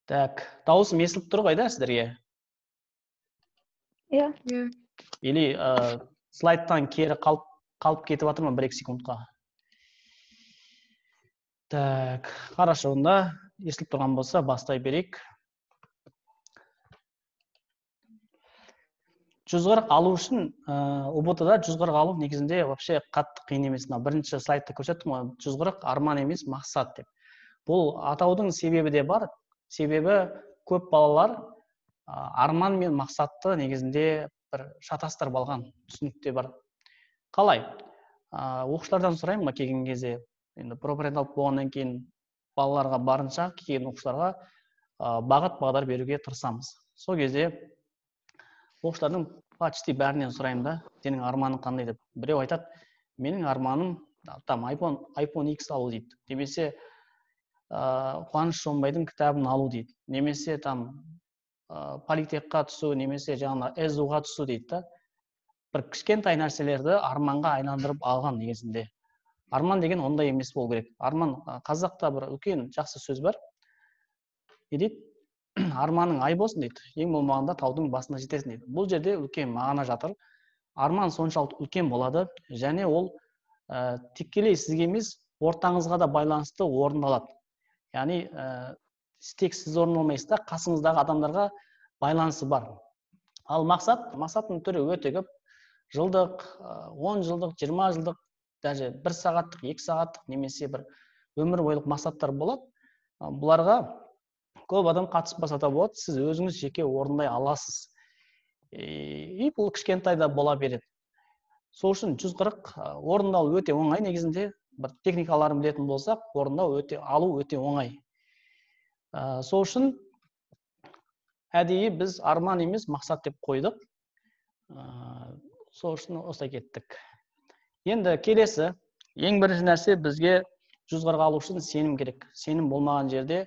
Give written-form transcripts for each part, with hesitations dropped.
Так, дауысым естіліп тұр ғой да сіздерге? Иә. Или слайдтан кері қалып кетіп жатыр ма 1-2 секундқа? Так, хорошо, онда естіліп тұрған болса бастай берейік. 140 алу үшін ұбт-да 140 алу негізінде вообще қатты қиын емес. Бірінші слайдта көрсеттім ғой, 140 арман емес, мақсат деп. Бұл атаудың себебі де бар. Себебі көп балалар арман мен мақсатты негізінде бір шатастырып алған түсінікте бар. Қалай? Оқушылардан сұраймын ма келген кезде? Енді пропагандалық болғаннан кейін балаларға барынша келген оқушыларға бағыт бағдар беруге тырысамыз. Сол кезде оқушылардың почти бәрінен сұраймын да, сенің арманың қандай деп. Біреу айтады, менің арманым там iPhone X алу дейді. Немесе Қуаныш Шонбайдың кітабын алу дейді. Немесе там политехқа түсу, немесе жаңа СУ-ға түсу дейді. Бір кішкентай нәрселерді арманға айналдырып алған негізінде. Арман деген ондай емес болу керек. Арман, қазақта бір үлкен жақсы сөз бар. Не дейді? Арманың ай болсын дейді. Ең болмағанда таудың басына жетесің дейді. Бұл жерде үлкен мағына жатыр. Арман соншалықты үлкен болады, және ол тікелей сізге емес, ортаңызға да байланысты орындалады. Яғни тек сіз орындалмайсыз да, қасыңыздағы адамдарға байланысы бар. Ал мақсаттың түрі өте көп. Жылдық, 10 жылдық, 20 жылдық, даже 1 сағаттық, 2 сағаттық, немесе бір өмір бойлық мақсаттар болады. Бұларға көп адам қатыспаса да болады, сіз өзіңіз жеке орындай аласыз. И бұл кішкентайда бола береді. Сол үшін 140 орындау өте оңай негізінде. Бір техникаларын білетін болсақ, орындау алу өте оңай. Сол үшін әдейі біз арман емес, мақсат деп қойдық. Сол үшін осылай кеттік. Енді келесі, ең бірінші нәрсе бізге 140 алу үшін сенім керек. Сенім болмаған жерде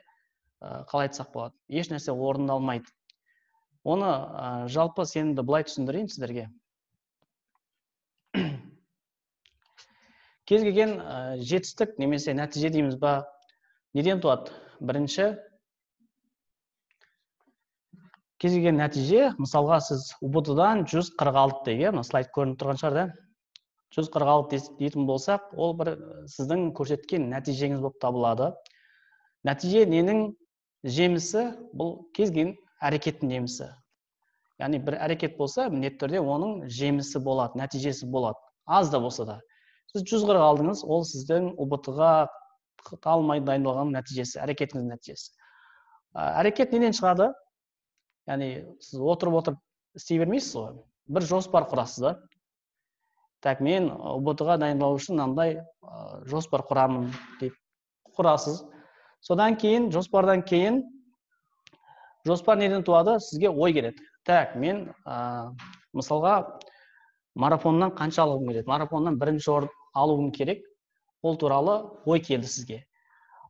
қалай айтсақ болады, еш нәрсе орындалмайды. Оны жалпы сенімді былай түсіндірейін сіздерге. Кез келген жетістік немесе нәтиже дейміз ба, неден туады? Бірінші, кез келген нәтиже, мысалға сіз ұбт-дан 146 деген, слайд көрініп тұрған шығар да, 146 дейтін болсақ, ол бір сіздің көрсеткен нәтижеңіз болып табылады. Нәтиже ненің жемісі? Бұл кез келген әрекеттің жемісі. Яғни бір әрекет болса, міндетті түрде оның жемісі болады, нәтижесі болады. Аз да болса да. Сіз 140 алдыңыз, ол сіздің ұбт-ға талмай дайындалған нәтижесі, әрекетіңіздің нәтижесі. Әрекет неден шығады? Яғни сіз отырып істей бермейсіз ғой. Бір жоспар құрасыз да. Так, мен ұбт-ға дайындалу үшін мынандай жоспар құрамын деп құрасыз. Содан кейін, жоспардан кейін, жоспар неден туады? Сізге ой келеді. Так, мен мысалға марафоннан қанша алуым келеді? Марафоннан бірінші орын алуым керек. Ол туралы ой келді сізге.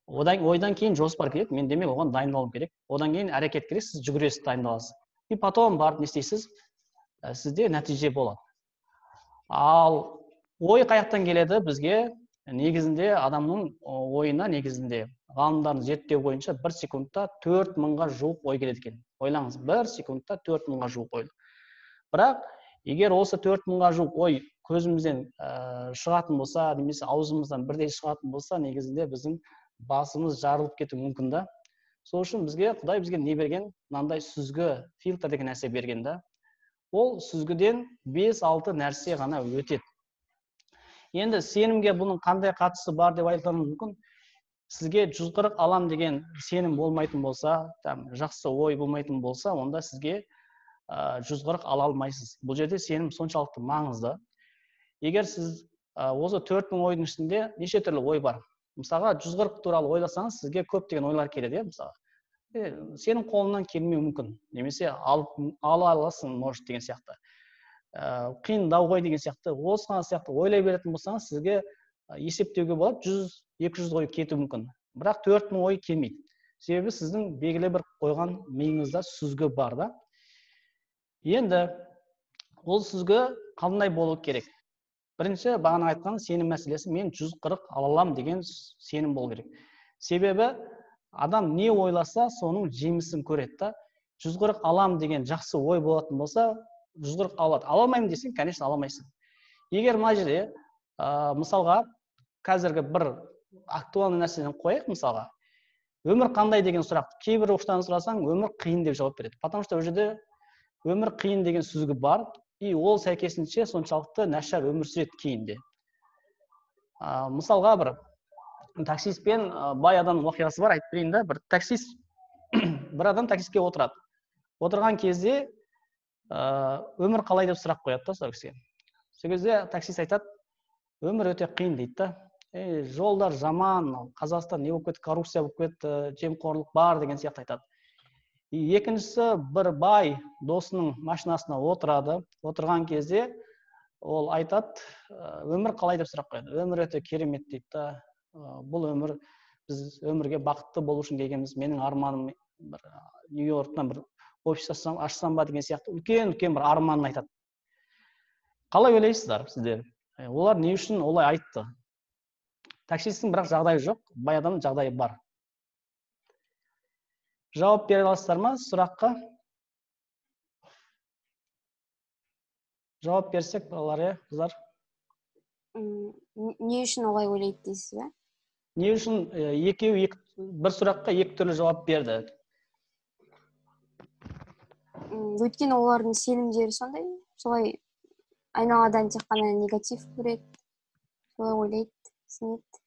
Ойдан кейін жоспар келеді. Мен демек оған дайындалуым керек. Одан кейін әрекет керек, сіз жүгіресіз, дайындаласыз. И потом барып не істейсіз? Сізде нәтиже болады. Ал ой қаяқтан келеді бізге? Негізінде адамның ойына негізінде ғалымдардың зерттеу бойынша 1 секундта 4000-ға жуық ой келеді екен. Ойлаңыз, 1 секундта 4000-ға жуық ой. Бірақ егер осы 4000-ға жуық ой көзімізден шығатын болса, немесе аузымыздан бірдей шығатын болса, негізінде біздің басымыз жарылып кетуі мүмкін да. Сол үшін Құдай бізге не берген? Мынандай сүзгі, фильтр деген нәрсе берген да. Ол сүзгіден 5-6 нәрсе ғана өтеді. Енді сенімге бұның қандай қатысы бар деп айтылуы мүмкін. Сізге 140 алам деген сенім болмайтын болса, жақсы ой болмайтын болса, онда сізге 140 ала алмайсыз. Бұл жерде сенім соншалықты маңызды. Егер сіз осы 4000 ойдың ішінде неше түрлі ой бар. Мысалға 140 туралы ойласаңыз, сізге көптеген ойлар келеді, мысалға. Сенің қолыңнан келмеуі мүмкін. Немесе ала аласың, может деген сияқты. Қиындау ғой деген сияқты, осыған сияқты ойлай беретін болсаңыз, сізге есептеуге болады 100-200 ой кетуі мүмкін. Бірақ 4000 ой келмейді. Себебі сіздің белгілі бір қойған миыңызда сүзгі бар да. Енді ол сүзгі қандай болу керек? Бірінші, бағана айтқан сенім мәселесі, мен 140 ала алам деген сенім болу керек. Себебі адам не ойласа, соның жемісін көреді да. 140 алам деген жақсы ой болатын болса, 140 алады. Ала алмаймын десең, конечно, ала алмайсың. Егер мына жерде мысалға қазіргі бір актуалды нәрседен қояйық, мысалға өмір қандай деген сұрақты кейбір оқушыдан сұрасаң, өмір қиын деп жауап береді. Потому что ол жерде өмір қиын деген сөзгі бар, и ол сәйкесінше соншалықты нашар өмір сүреді кейінде. Мысалға бір таксист пен бай адамның оқиғасы бар, айтып берейін да. Бір таксист бір адам таксистке отырады. Отырған кезде өмір қалай деп сұрақ қояды да сол кісіге. Сол кезде таксист айтады, өмір өте қиын дейді да. Жолдар жаман, Қазақстан не болып кетті, коррупция болып кетті, жемқорлық бар деген сияқты айтады. Екіншісі, бір бай досының машинасына отырады. Отырған кезде ол айтады, өмір қалай деп сұрақ қояды. Өмір өте керемет дейді да. Бұл өмір, біз өмірге бақытты болу үшін келгенбіз. Менің арманым бір Нью-Йорктан бір офис ашсам ба деген сияқты үлкен бір арманын айтады. Қалай ойлайсыздар сіздер? Олар не үшін олай айтты? Таксисттің бірақ жағдайы жоқ, бай адамның жағдайы бар. Жауап бере аласыздар ма сұраққа? Жауап берсек, балалар, қыздар. Не үшін олай ойлайды дейсіз бе? Не үшін екеуі бір сұраққа екі түрлі жауап берді? Өйткені олардың сенімдері сондай, солай айналадан тек қана негатив көреді, солай ойлайды, сенеді.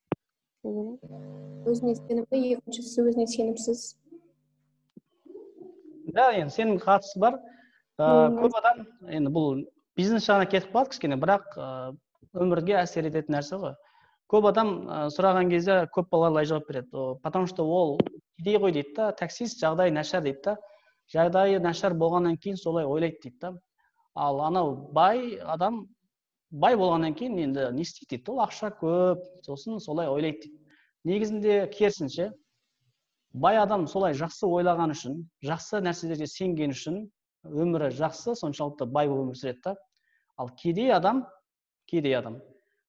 Өзіне сенімді, екіншісі өзіне сенімсіз. Да, енді сенім қатысы бар. Көп адам, енді бұл бизнес жағына кетіп қалады кішкене, бірақ өмірге әсер ететін нәрсе ғой. Көп адам сұраған кезде көп балалар жауап береді. Потому что ол кедей ғой дейді да, таксист жағдай нашар дейді да. Жағдайы нашар болғаннан кейін солай ойлайды дейді да. Ал анау бай адам бай болғаннан кейін енді не істейді дейді, ол ақша көп, сосын солай ойлайды дейді. Негізінде керісінше, бай адам солай жақсы ойлаған үшін, жақсы нәрселерге сенген үшін, өмірі жақсы, соншалықты бай болып өмір сүреді да. Ал кедей адам,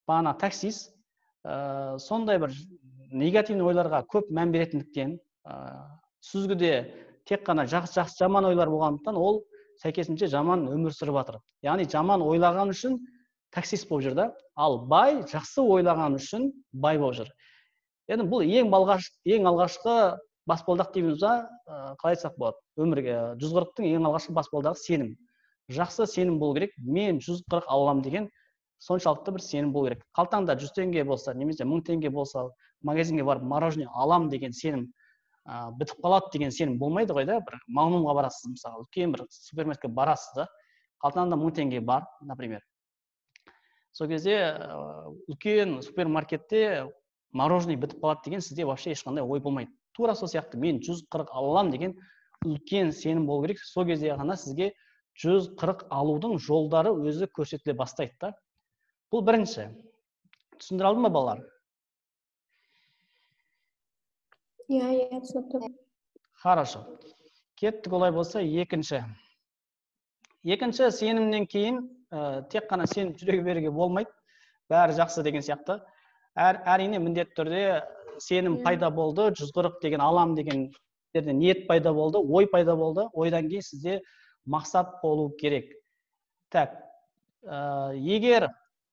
бағана таксист, сондай бір негативный ойларға көп мән беретіндіктен, сүзгіде тек қана жақсы жаман ойлар болғандықтан, ол сәйкесінше жаман өмір сүріп жатыр. Яғни жаман ойлаған үшін таксист болып жүр да, ал бай жақсы ойлаған үшін бай болып жүр. Енді бұл ең алғашқы баспалдақ дейміз ба, қалай айтсақ болады? Өмірге 140-тың ең алғашқы баспалдағы сенім. Жақсы сенім болу керек. Мен 140 алам деген соншалықты бір сенім болу керек. Қалтаңда 100 теңге болса, немесе 1000 теңге болса, магазинге барып мороженое алам деген сенім бітіп қалады деген сенім болмайды ғой да. Бір Магнумға барасыз, мысалы, үлкен бір супермаркетке барасыз да, қалтаңда 1000 теңге бар, например. Сол кезде үлкен супермаркетте мороженое бітіп қалады деген сізде вообще ешқандай ой болмайды. Тура сол сияқты мен 140 алам деген үлкен сенім болу керек. Сол кезде ғана сізге 140 алудың жолдары өзі көрсетіле бастайды да. Бұл бірінші. Түсіндіре алдым ба балалар? Иә, түсіндім. Хорошо. Кеттік, олай болса, екінші. Екінші сенімнен кейін тек қана сеніп жүре беруге болмайды. Бәрі жақсы деген сияқты. Әрине міндетті түрде сенім пайда болды, 140 деген алам деген ниет пайда болды, ой пайда болды. Ойдан кейін сізде мақсат болу керек. Так, егер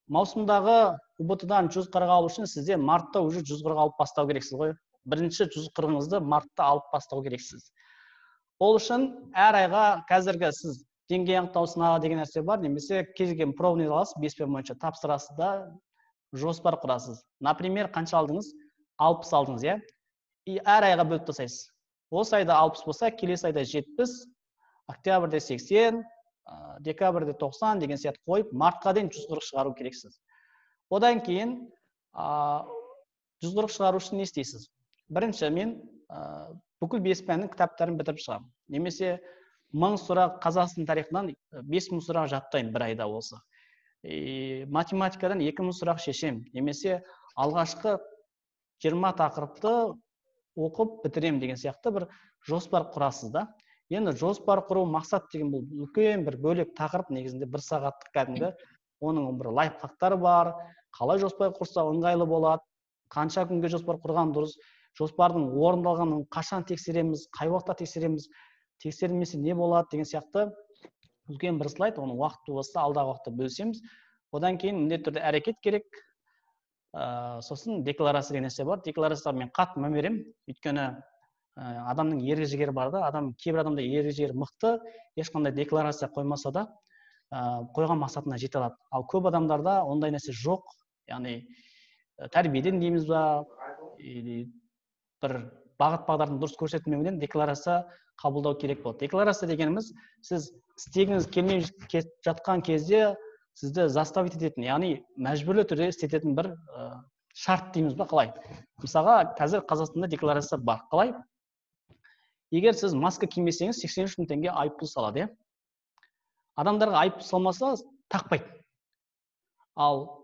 маусымдағы УБТ-дан 140 алу үшін сізде мартта уже 140 алып бастау керексіз ғой. Бірінші 140-ыңызды мартта алып бастау керексіз. Ол үшін әр айға қазіргі сіз деңгей анықтау сынағы деген нәрсе бар, немесе кез келген пробный аласыз, 5 пән бойынша тапсырасыз да жоспар құрасыз. Например, қанша алдыңыз? 60 алдыңыз, иә? И әр айға бөліп тастайсыз. Осы айда 60 болса, келесі айда 70, октябрьде 80, декабрьде 90 деген сияқты қойып, мартқа дейін 140 шығару керексіз. Одан кейін 140 шығару үшін не істейсіз? Бірінші, мен бүкіл 5 пәннің кітаптарын бітіріп шығамын. Немесе 1000 сұрақ Қазақстан тарихынан 5000 сұрақ жаттаймын бір айда болса. Математикадан 2000 сұрақ шешем. Немесе алғашқы 20 тақырыпты оқып бітірем деген сияқты бір жоспар құрасыз да. Енді жоспар құру мақсат деген бұл үлкен бір бөлек тақырып, негізінде 1 сағаттық кәдімгі. Оның бір лайфхактары бар. Қалай жоспар құрса ыңғайлы болады, қанша күнге жоспар құрған дұрыс. жоспардың орындалғанын қашан тексереміз, қай уақытта тексереміз, тексерілмесе не болады деген сияқты үлкен бір слайд, оны уақыты болса алдағы уақытта бөлісеміз. Одан кейін міндетті түрде әрекет керек. Сосын декларация деген нәрсе бар. Декларацияға мен қатты мән беремін, өйткені адамның ерік-жігері бар да, кейбір адамда ерік-жігері мықты, ешқандай декларация қоймаса да қойған мақсатына жете алады. Ал көп адамдарда ондай нәрсе жоқ, яғни тәрбиеден дейміз ба, бір бағыт-бағдарын дұрыс көрсетілмеуінен декларация қабылдау керек болады. Декларация дегеніміз, сіз істегіңіз келмей жатқан кезде сізді заставить ететін, яғни мәжбүрлі түрде істететін бір шарт дейміз ба, қалай? Мысалға, қазір Қазақстанда декларация бар. Қалай? Егер сіз маска кимесеңіз, 83 мың теңге айыппұл салады. Адамдарға айыппұл салмаса, тақпайды. Ал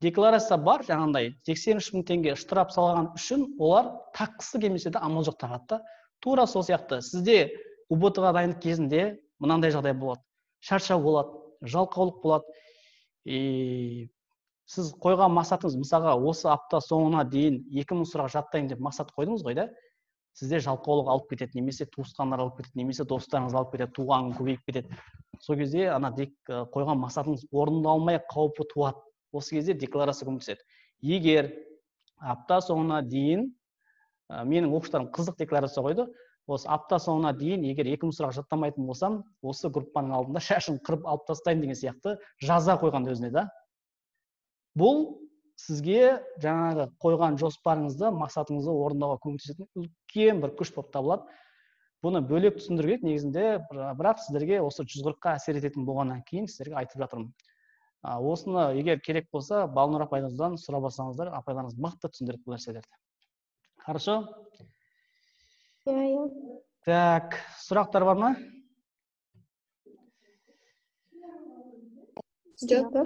декларация бар, жаңағындай 83 мың теңге штраф салған үшін, олар таққысы келмесе де амал жоқ тағады. Тура сол сияқты сізде УБТ-ға дайындық кезінде мынандай жағдай болады. Шаршау болады, жалқаулық болады. Сіз қойған мақсатыңыз, мысалға, осы апта соңына дейін 2000 сұрақ жаттайын деп мақсат қойдыңыз ғой да, сізде жалқаулық алып кетеді, немесе туысқандар алып кетеді, немесе достарыңыз алып кетеді, туған көбейіп кетеді. Сол кезде қойған мақсатыңыз орындалмай қаупі туады. Осы кезде декларация көмектеседі. Егер апта соңына дейін, менің оқушыларым қызық декларация қойды, осы апта соңына дейін, егер 2000 сұрақ жаттамайтын болсам, осы группаның алдында шашын қырып алып тастаймын деген сияқты жаза қойған өзіне да. Бұл сізге жаңағы қойған жоспарыңызды, мақсатыңызды орындауға көмектесетін үлкен бір күш болып табылады. Бұны бөлек түсіндіру керек негізінде, бірақ сіздерге осы 140-қа әсер ететін болғаннан кейін сіздерге айтып жатырмын. Осыны егер керек болса, Балнұр апайыңыздан сұрап алсаңыздар, апайларыңыз мықты түсіндіреді бұл нәрселерді. Хорошо? Так, сұрақтар бар ма? Жоқ.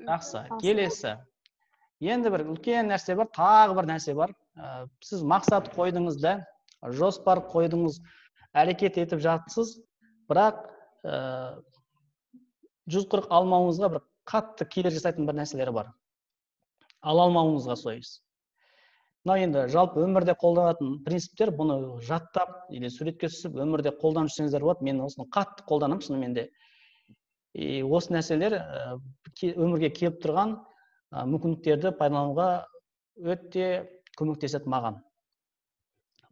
Жақсы, келесі. Енді бір үлкен нәрсе бар, тағы бір нәрсе бар. Сіз мақсат қойдыңыз да, жоспар қойдыңыз, әрекет етіп жатсыз, бірақ 140 алмауыңызға бір қатты кедергі жасайтын бір нәрселері бар. Ала алмауыңызға сойыз. Мына енді жалпы өмірде қолданатын принциптер, бұны жаттап, или суретке түсіп, өмірде қолданып жүрсеңіздер болады. Мен осыны қатты қолданамын, шынымен де. Осы нәрселер өмірге келіп тұрған мүмкіндіктерді пайдалануға өте көмектеседі маған.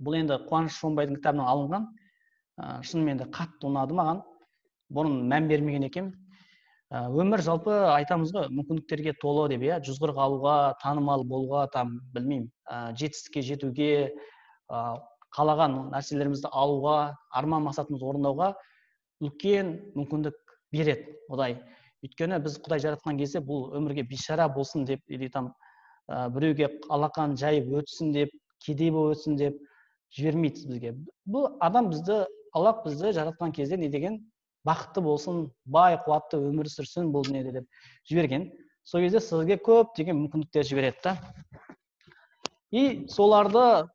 Бұл енді Қуаныш Шонбайдың кітабынан алынған, шынымен де қатты ұнады маған. Бұрын мән бермеген екем. Өмір жалпы айтамыз ғой, мүмкіндіктерге толы деп, 140 алуға, танымал болуға, білмеймін, жетістікке жетуге, қалаған нәрселерімізді алуға, арман мақсатымызды орындауға үлкен мүмкіндік береді Құдай. Өйткені біз Құдай жаратқан кезде бұл өмірге бишара болсын деп, или біреуге алақан жайып өтсін деп, кедей болып өтсін деп жібермейді бізге. Бұл адам бізді, Аллах бізді жаратқан кезде не деген? Бақытты болсын, бай, қуатты өмір сүрсін, бұл дүниеде деп жіберген. Сол кезде сізге көп деген мүмкіндіктер жібереді. И соларды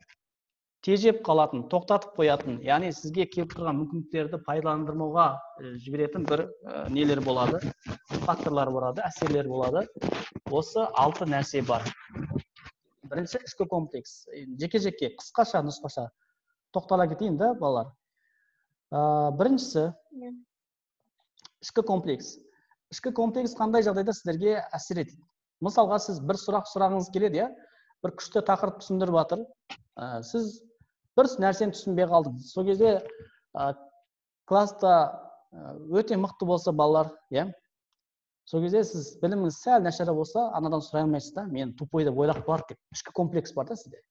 тежеп қалатын, тоқтатып қоятын, яғни сізге келіп тұрған мүмкіндіктерді пайдаландырмауға жіберетін бір нелер болады, факторлар болады, әсерлер болады. Осы 6 нәрсе бар. Бірінші ішкі комплекс. Жеке-жеке, қысқаша, нұсқаша тоқтала кетейін да, балалар. Біріншісі ішкі комплекс. Ішкі комплекс қандай жағдайда сіздерге әсер етеді? Мысалға, сіз бір сұрағыңыз келеді, бір күшті тақырып түсіндіріп жатыр. Сіз бір нәрсені түсінбей қалдыңыз. Сол кезде класста өте мықты болса балалар, сол кезде сіз біліміңіз сәл нашар болса, анадан сұрай алмайсыз да, мен тупой деп ойлап қалады деп. Ішкі комплекс бар да сізде.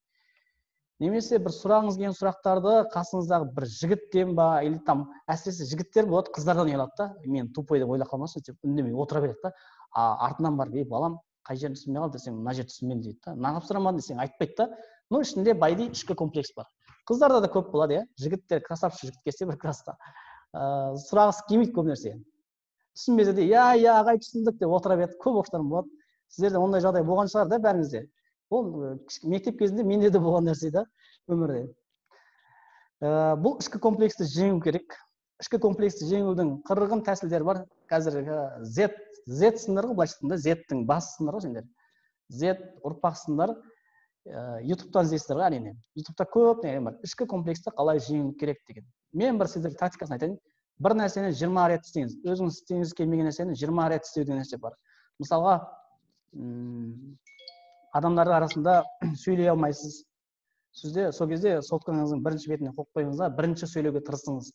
Немесе бір сұрағыңыз келген сұрақтарды қасыңыздағы бір жігіттен ба, или әсіресе жігіттер болады, қыздардан ұялады да, мен тупой деп ойлап қалмасын деп үндемей отыра береді да. Артынан барып, балам, қай жерін түсінбей қалды десең, мына жерді түсінбедім дейді да. Нағып сұрамадың десең, айтпайды да. Но ішінде байди ішкі комплекс бар. Қыздарда да көп болады, жігіттер, красавчик жігіт келсе бір класста сұрағысы келмейді көп нәрсе. Түсінбесе де, ағай түсіндік деп отыра береді. Көп оқушыларым болады. Сіздерде ондай жағдай болған шығар да бәріңізде. Ол мектеп кезінде менде де болған нәрсе да өмірде. Бұл ішкі комплексті жеңу керек. Ішкі комплексті жеңудің қырғын тәсілдері бар. Қазіргі Z сындары ғой, былайша айтқанда Z-тің басы сындары ғой сендер. Z ұрпақ сындар. ютубтан іздейсіздер ғой әрине. Ютубта көп деген бар. Ішкі комплексті қалай жеңу керек деген. Мен бір сіздерге тактикасын айтайын. Бір нәрсені 20 рет істеңіз. Өзіңіз істеңіз келмеген нәрсені 20 рет істеу деген нәрсе бар. Мысалға, адамдардың арасында сөйлей алмайсыз. Сізде сол кезде соткаңыздың бірінші бетіне қойып қойыңыз да, бірінші сөйлеуге тырысыңыз.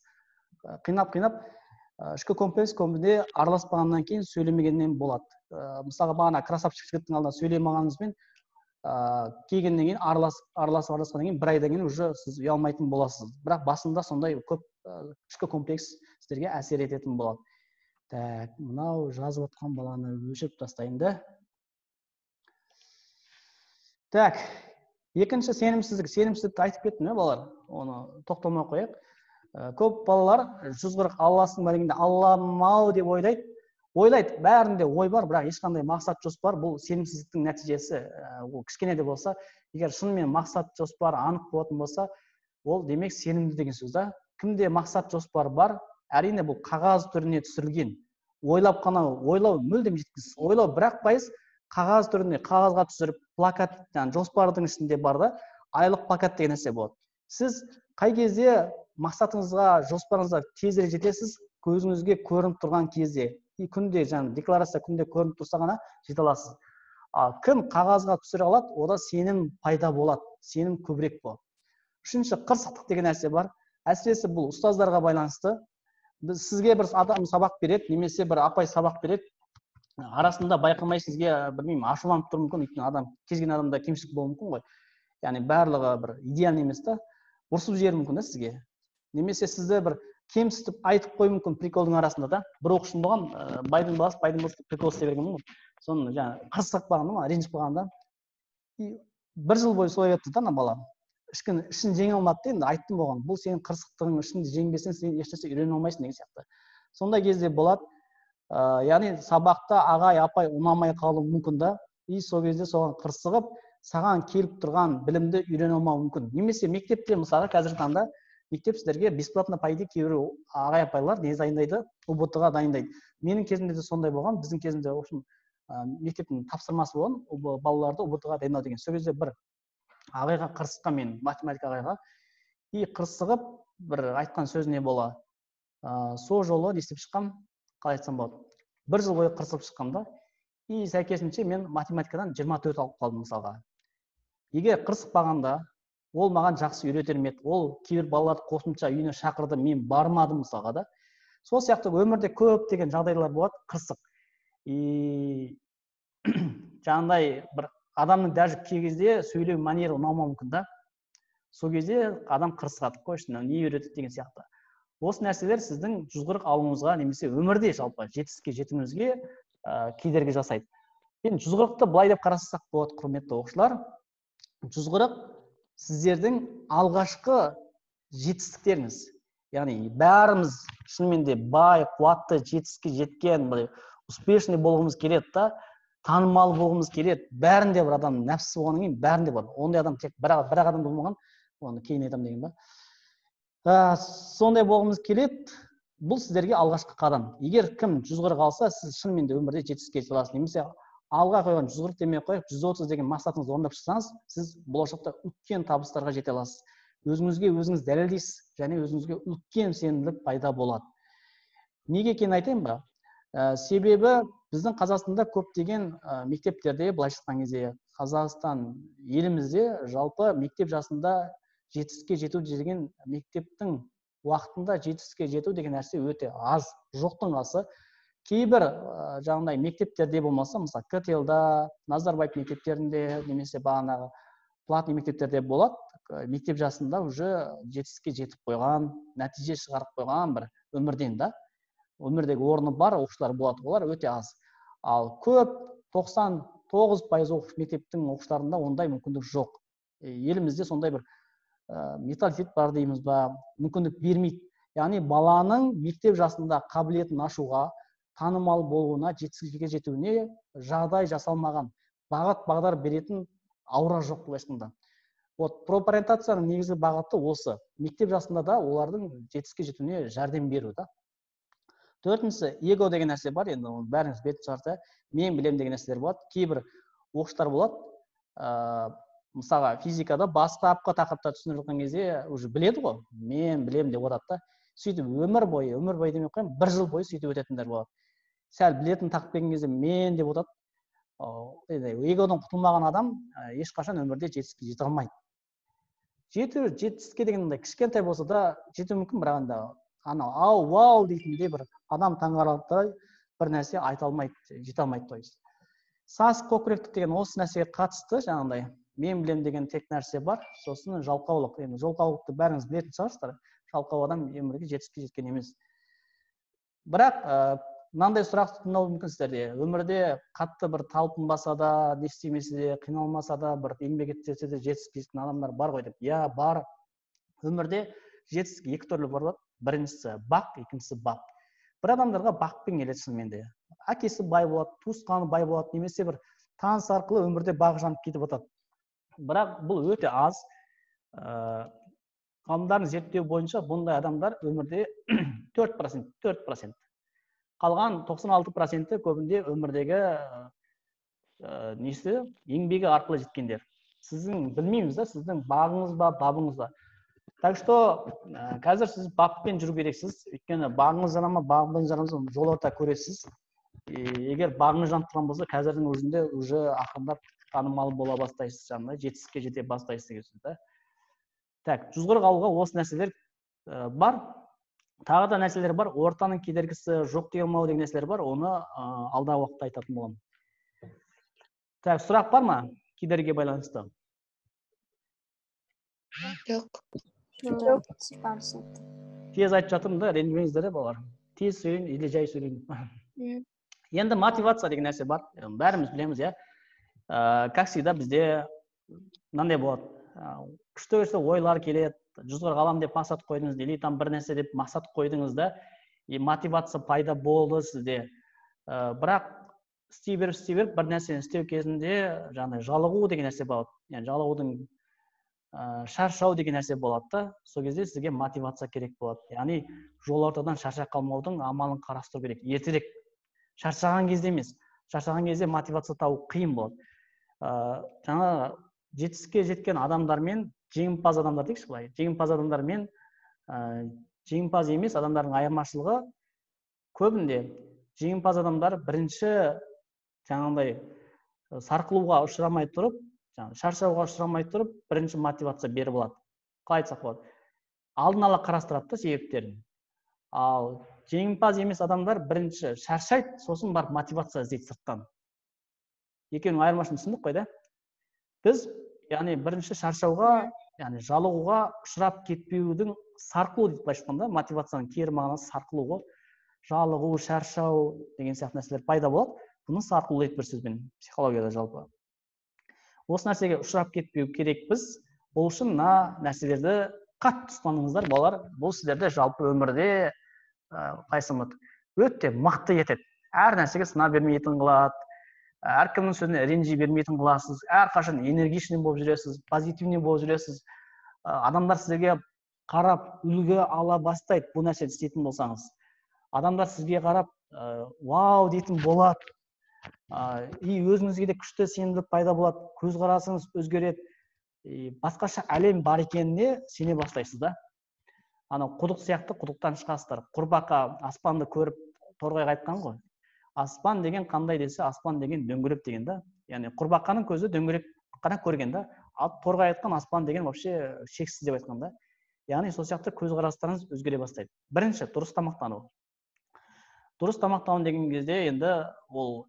Қинап, ішкі комплекс көбінде араласпағаннан кейін сөйлемегеннен болады. Мысалға, бағана красавчик жігіттің алдында сөйлемағаныңызбен келгеннен кейін араласқаннан кейін бір айдан кейін уже сіз ұялмайтын боласыз. Бірақ басында сондай көп ішкі комплекс сіздерге әсер ететін болады. Так, мынау жазып отқан баланы өшіріп тастайын да. Так, екінші сенімсіздікті айтып кеттім, балалар. Оны тоқтамай қояйық. Көп балалар 140 Алласын бәріңде Алламау деп ойлайды, бәрінде ой бар, бірақ ешқандай мақсат жоспар, бұл сенімсіздіктің нәтижесі. Ол кішкене де болса, егер шынымен мақсат жоспар анық болатын болса, ол демек сенімді деген сөз да. Кімде мақсат жоспар бар, әрине бұл қағаз түріне түсірілген. Ойлау мүлдем жеткісіз. Ойлау 1% қағаз түріне, қағазға түсіріп, плакат, жоспардың ішінде бар да, айлық плакат деген нәрсе болады. Сіз қай кезде мақсатыңызға, жоспарыңызға тезірек жетесіз, көзіңізге көрініп тұрған кезде, күнде декларация күнде көрініп тұрса ғана жете аласыз. Кім қағазға түсіре алады, ода сенім пайда болады, сенім көбірек болады. Үшінші, қырсықтық деген нәрсе бар. Әсіресе бұл ұстаздарға байланысты. Сізге бір адам сабақ береді, немесе бір апай сабақ береді. Арасында байқамай сізге, білмеймін, ашуланып тұруы мүмкін, өйткені адам, кез келген адамда кемшілік болуы мүмкін ғой. Яғни барлығы бір идеальный емес та, ұрсып жіберуі мүмкін да сізге. Немесе сізді бір кемсітіп айтып қою мүмкін приколдың арасында да. Бір оқушым болған, байдың баласы прикол істей берген ғой. Соны қырсық бағанда, ренжіп қалғанда. Бір жыл бойы солай өтті да ана бала. Ішін жеңе алмады енді айттым болған. Бұл сенің қырсықтығың, ішінде жеңбесең, сен ешнәрсе үйрене алмайсың деген сияқты. Сондай кезде болады. Яғни сабақта ағай, апай ұнамай қалуы мүмкін да. Сол кезде соған қырсығып, саған келіп тұрған білімді үйрене алмауы мүмкін. Немесе мектепте, мысалы, қазіргі таңда мектеп сіздерге бесплатно по идее кейбір ағай апайлар не дайындайды, ұбт-ға дайындайды. Менің кезімде де сондай болған. Біздің кезімде, в общем, мектептің тапсырмасы болған, балаларды ұбт-ға дайындау деген. Сол кезде бір ағайға қырсыққан, мен математика ағайға қырсығып, бір айтқан сөзіне бола. Сол жолы не істеп шыққам, қалай айтсам болады. Бір жыл бойы қырсығып шыққамда, сәйкесінше мен математикадан 24 алып қалдым мысалға. Егер қырсықпағанда, ол маған жақсы үйретер ме еді, ол кейбір балаларды қосымша үйіне шақырды, мен бармадым мысалға да. Сол сияқты өмірде көптеген жағдайлар болады, қырсық. Жаңағыдай бір адамның даже кей кезде сөйлеу манері ұнамауы мүмкін да. Сол кезде адам қырсығады, қойшы, не үйретеді деген сияқты. Осы нәрселер сіздің 140 алуыңызға, немесе өмірде жалпы жетістікке жетуіңізге кедергі жасайды. Енді 140-ты былай деп қарасақ болады, құрметті оқушылар. 140 сіздердің алғашқы жетістіктеріңіз. Яғни бәріміз шынымен де бай, қуатты жетістікке жеткен, успешный болғымыз келеді да, танымал болғымыз келеді. Бәрінде бір адам нәпсі болғаннан кейін бәрінде бар. Ондай адам тек бір адам болмаған, оны кейін айтамын деген ба. Сондай болғымыз келеді. Бұл сіздерге алғашқы қадам. Егер кім 140 алса, сіз шынымен де өмірде жетістікке жете аласыз. Немесе алға қойған 140 демей қойып, 130 деген мақсатыңызды орындап шықсаңыз, сіз болашақта үлкен табыстарға жете аласыз. Өзіңізге өзіңіз дәлелдейсіз, және өзіңізге үлкен сенімділік пайда болады. Неге екенін айтайын ба? Себебі біздің Қазақстанда көптеген мектептерде, былайша айтқан кезде, Қазақстан елімізде жалпы мектеп жасында жетістікке жету деген мектептің уақытында жетістікке жету деген нәрсе өте аз, жоқтың қасы. Кейбір жаңағыдай мектептерде болмаса, мысалы КТЛ-да, Назарбаев мектептерінде, немесе бағанағы платный мектептерде болады. Мектеп жасында уже жетістікке жетіп қойған, нәтиже шығарып қойған бір өмірден да. Өмірдегі орны бар оқушылар болады, олар өте аз. Ал көп 99% мектептің оқушыларында ондай мүмкіндік жоқ. Елімізде сондай бір менталитет бар дейміз ба, мүмкіндік бермейді. Яғни баланың мектеп жасында қабілетін ашуға, танымал болуына, жетістікке жетуіне жағдай жасалмаған, бағыт-бағдар беретін аура жоқ былайшында. Вот профориентацияның негізгі бағыты осы. Мектеп жасында да олардың жетістікке жетуіне жәрдем беру да. Төртіншісі, эго деген нәрсе бар, енді бәріңіз бетін шығарса, мен білем деген нәрселер болады. Кейбір оқушылар болады, мысалға физикада бастапқы тақырыпта түсіндіріп жатқан кезде уже біледі ғой, мен білемін деп отырады да. Сөйтіп өмір бойы демей ақ қояйын, 1 жыл бойы сөйтіп өтетіндер болады. Сәл білетін тақырып келген кезде мен деп отырады. Эгодан құтылмаған адам ешқашан өмірде жетістікке жете алмайды. Жетістікке деген кішкентай болса да жету мүмкін, бірақ анда анау ау вау дейтіндей бір адам таңғаларлықтай бір нәрсе айта алмайды, жете алмайды. То есть сас көкіректік деген осы нәрсеге қатысты жаңағыдай мен білем деген тек нәрсе бар, сосын жалқаулық. Енді жалқаулықты бәріңіз білетін шығарсыздар. Жалқау адам өмірге жетістікке жеткен емес. Бірақ мынандай сұрақ туындауы мүмкін сіздерде. Өмірде қатты бір талпынбаса да, не істемесе де, қиналмаса да, бір еңбек етсе де жетістікке жеткен адамдар бар ғой деп. Иә, бар. Өмірде жетістік 2 түрлі бар. Біріншісі бақ, екіншісі бап. Бір адамдарға бақпен келеді шынымен де. Әкесі бай болады, туысқаны бай болады, немесе бір таныс арқылы өмірде бақ жанып кетіп жатады. Бірақ бұл өте аз. Ғалымдардың зерттеу бойынша бұндай адамдар өмірде 4%. Қалған 96% көбінде өмірдегі несі еңбегі арқылы жеткендер. Сіздің білмейміз да, сіздің бағыңыз ба, бабыңыз ба. Так что қазір сіз баппен жүру керексіз. Өйткені бағыңыз жанама, бабыңыз жанамыз, жол орта көресіз. Егер бағыңыз жанып тұрған болса, қазірдің өзінде уже ақырындап танымал бола бастайсыз, жаңағыдай жетістікке жете бастайсыз деген сөз да. Так, жүзғыр қалуға осы нәрселер бар. Тағы да нәрселер бар. Ортаның кедергісі жоқ деген мау деген нәрселер бар. Оны алдағы уақытта айтатын боламын. Так, сұрақ бар ма? Кедергіге байланысты. Жоқ. Жоқ. Тез айтып жатырмын да, ренжімеңіздер балалар. Тез сөйлейін, или жай сөйлейін. Енді мотивация деген нәрсе бар. Бәріміз білеміз, иә. Как всегда бізде мынандай болады. Күшті ойлар келеді. Жүзғыр қалам деп мақсат қойдыңыз, или там бір нәрсе деп мақсат қойдыңыз да, мотивация пайда болды сізде. Бірақ істей беріп, бір нәрсені істеу кезінде жаңағыдай жалығу деген нәрсе болады. Яғни жалығудың шаршау деген нәрсе болады да, сол кезде сізге мотивация керек болады. Яғни жол ортадан шаршап қалмаудың амалын қарастыру керек. Ертерек шаршаған кезде емес, шаршаған кезде мотивация табу қиын болады. Жаңа жетістікке жеткен адамдармен жеңімпаз адамдар дейікші былай. Жеңімпаз адамдар мен жеңімпаз емес адамдардың айырмашылығы көбінде жеңімпаз адамдар бірінші жаңағыдай сарқылуға ұшырамай тұрып, шаршауға ұшырамай тұрып, бірінші мотивация беріп алады. Қалай айтсақ болады? Алдын ала қарастырады да себептерін. Ал жеңімпаз емес адамдар бірінші шаршайды, сосын барып мотивация іздейді сырттан. Екеуінің айырмашылығын түсіндік қой да? Біз яғни бірінші шаршауға, яғни жалығуға ұшырап кетпеудің сарқылу дейді былайша айтқанда, мотивацияның кері мағынасы сарқылу ғой. Жалығу, шаршау деген сияқты нәрселер пайда болады. Бұны сарқылу дейді бір сөзбен, психологияда жалпы. Осы нәрсеге ұшырап кетпеу керекпіз. Бұл үшін мына нәрселерді қатты ұстаныңыздар, балалар. Бұл сіздерді жалпы өмірде өте мықты етеді. Әр нәрсеге сына бермейтін қылады. Әркімнің сөзіне ренжи бермейтін қыласыз. Әрқашан энергичный болып жүресіз, позитивный болып жүресіз. Адамдар сізге қарап үлгі ала бастайды, бұл нәрсені істейтін болсаңыз. Адамдар сізге қарап вау дейтін болады. И өзіңізге де күшті сенімділік пайда болады. Көзқарасыңыз өзгереді. Басқаша әлем бар екеніне сене бастайсыз да. Анау құдық сияқты құдықтан шығасыздар. Құрбақа аспанды көріп торғайға айтқан ғой. Аспан деген қандай десе, аспан деген дөңгелек деген да. Яғни құрбақаның көзі дөңгелек қана көрген да. Ал торғай айтқан аспан деген вообще шексіз деп айтқан да. Яғни сол сияқты көзқарастарыңыз өзгере бастайды. Бірінші дұрыс тамақтану. Дұрыс тамақтану деген кезде енді ол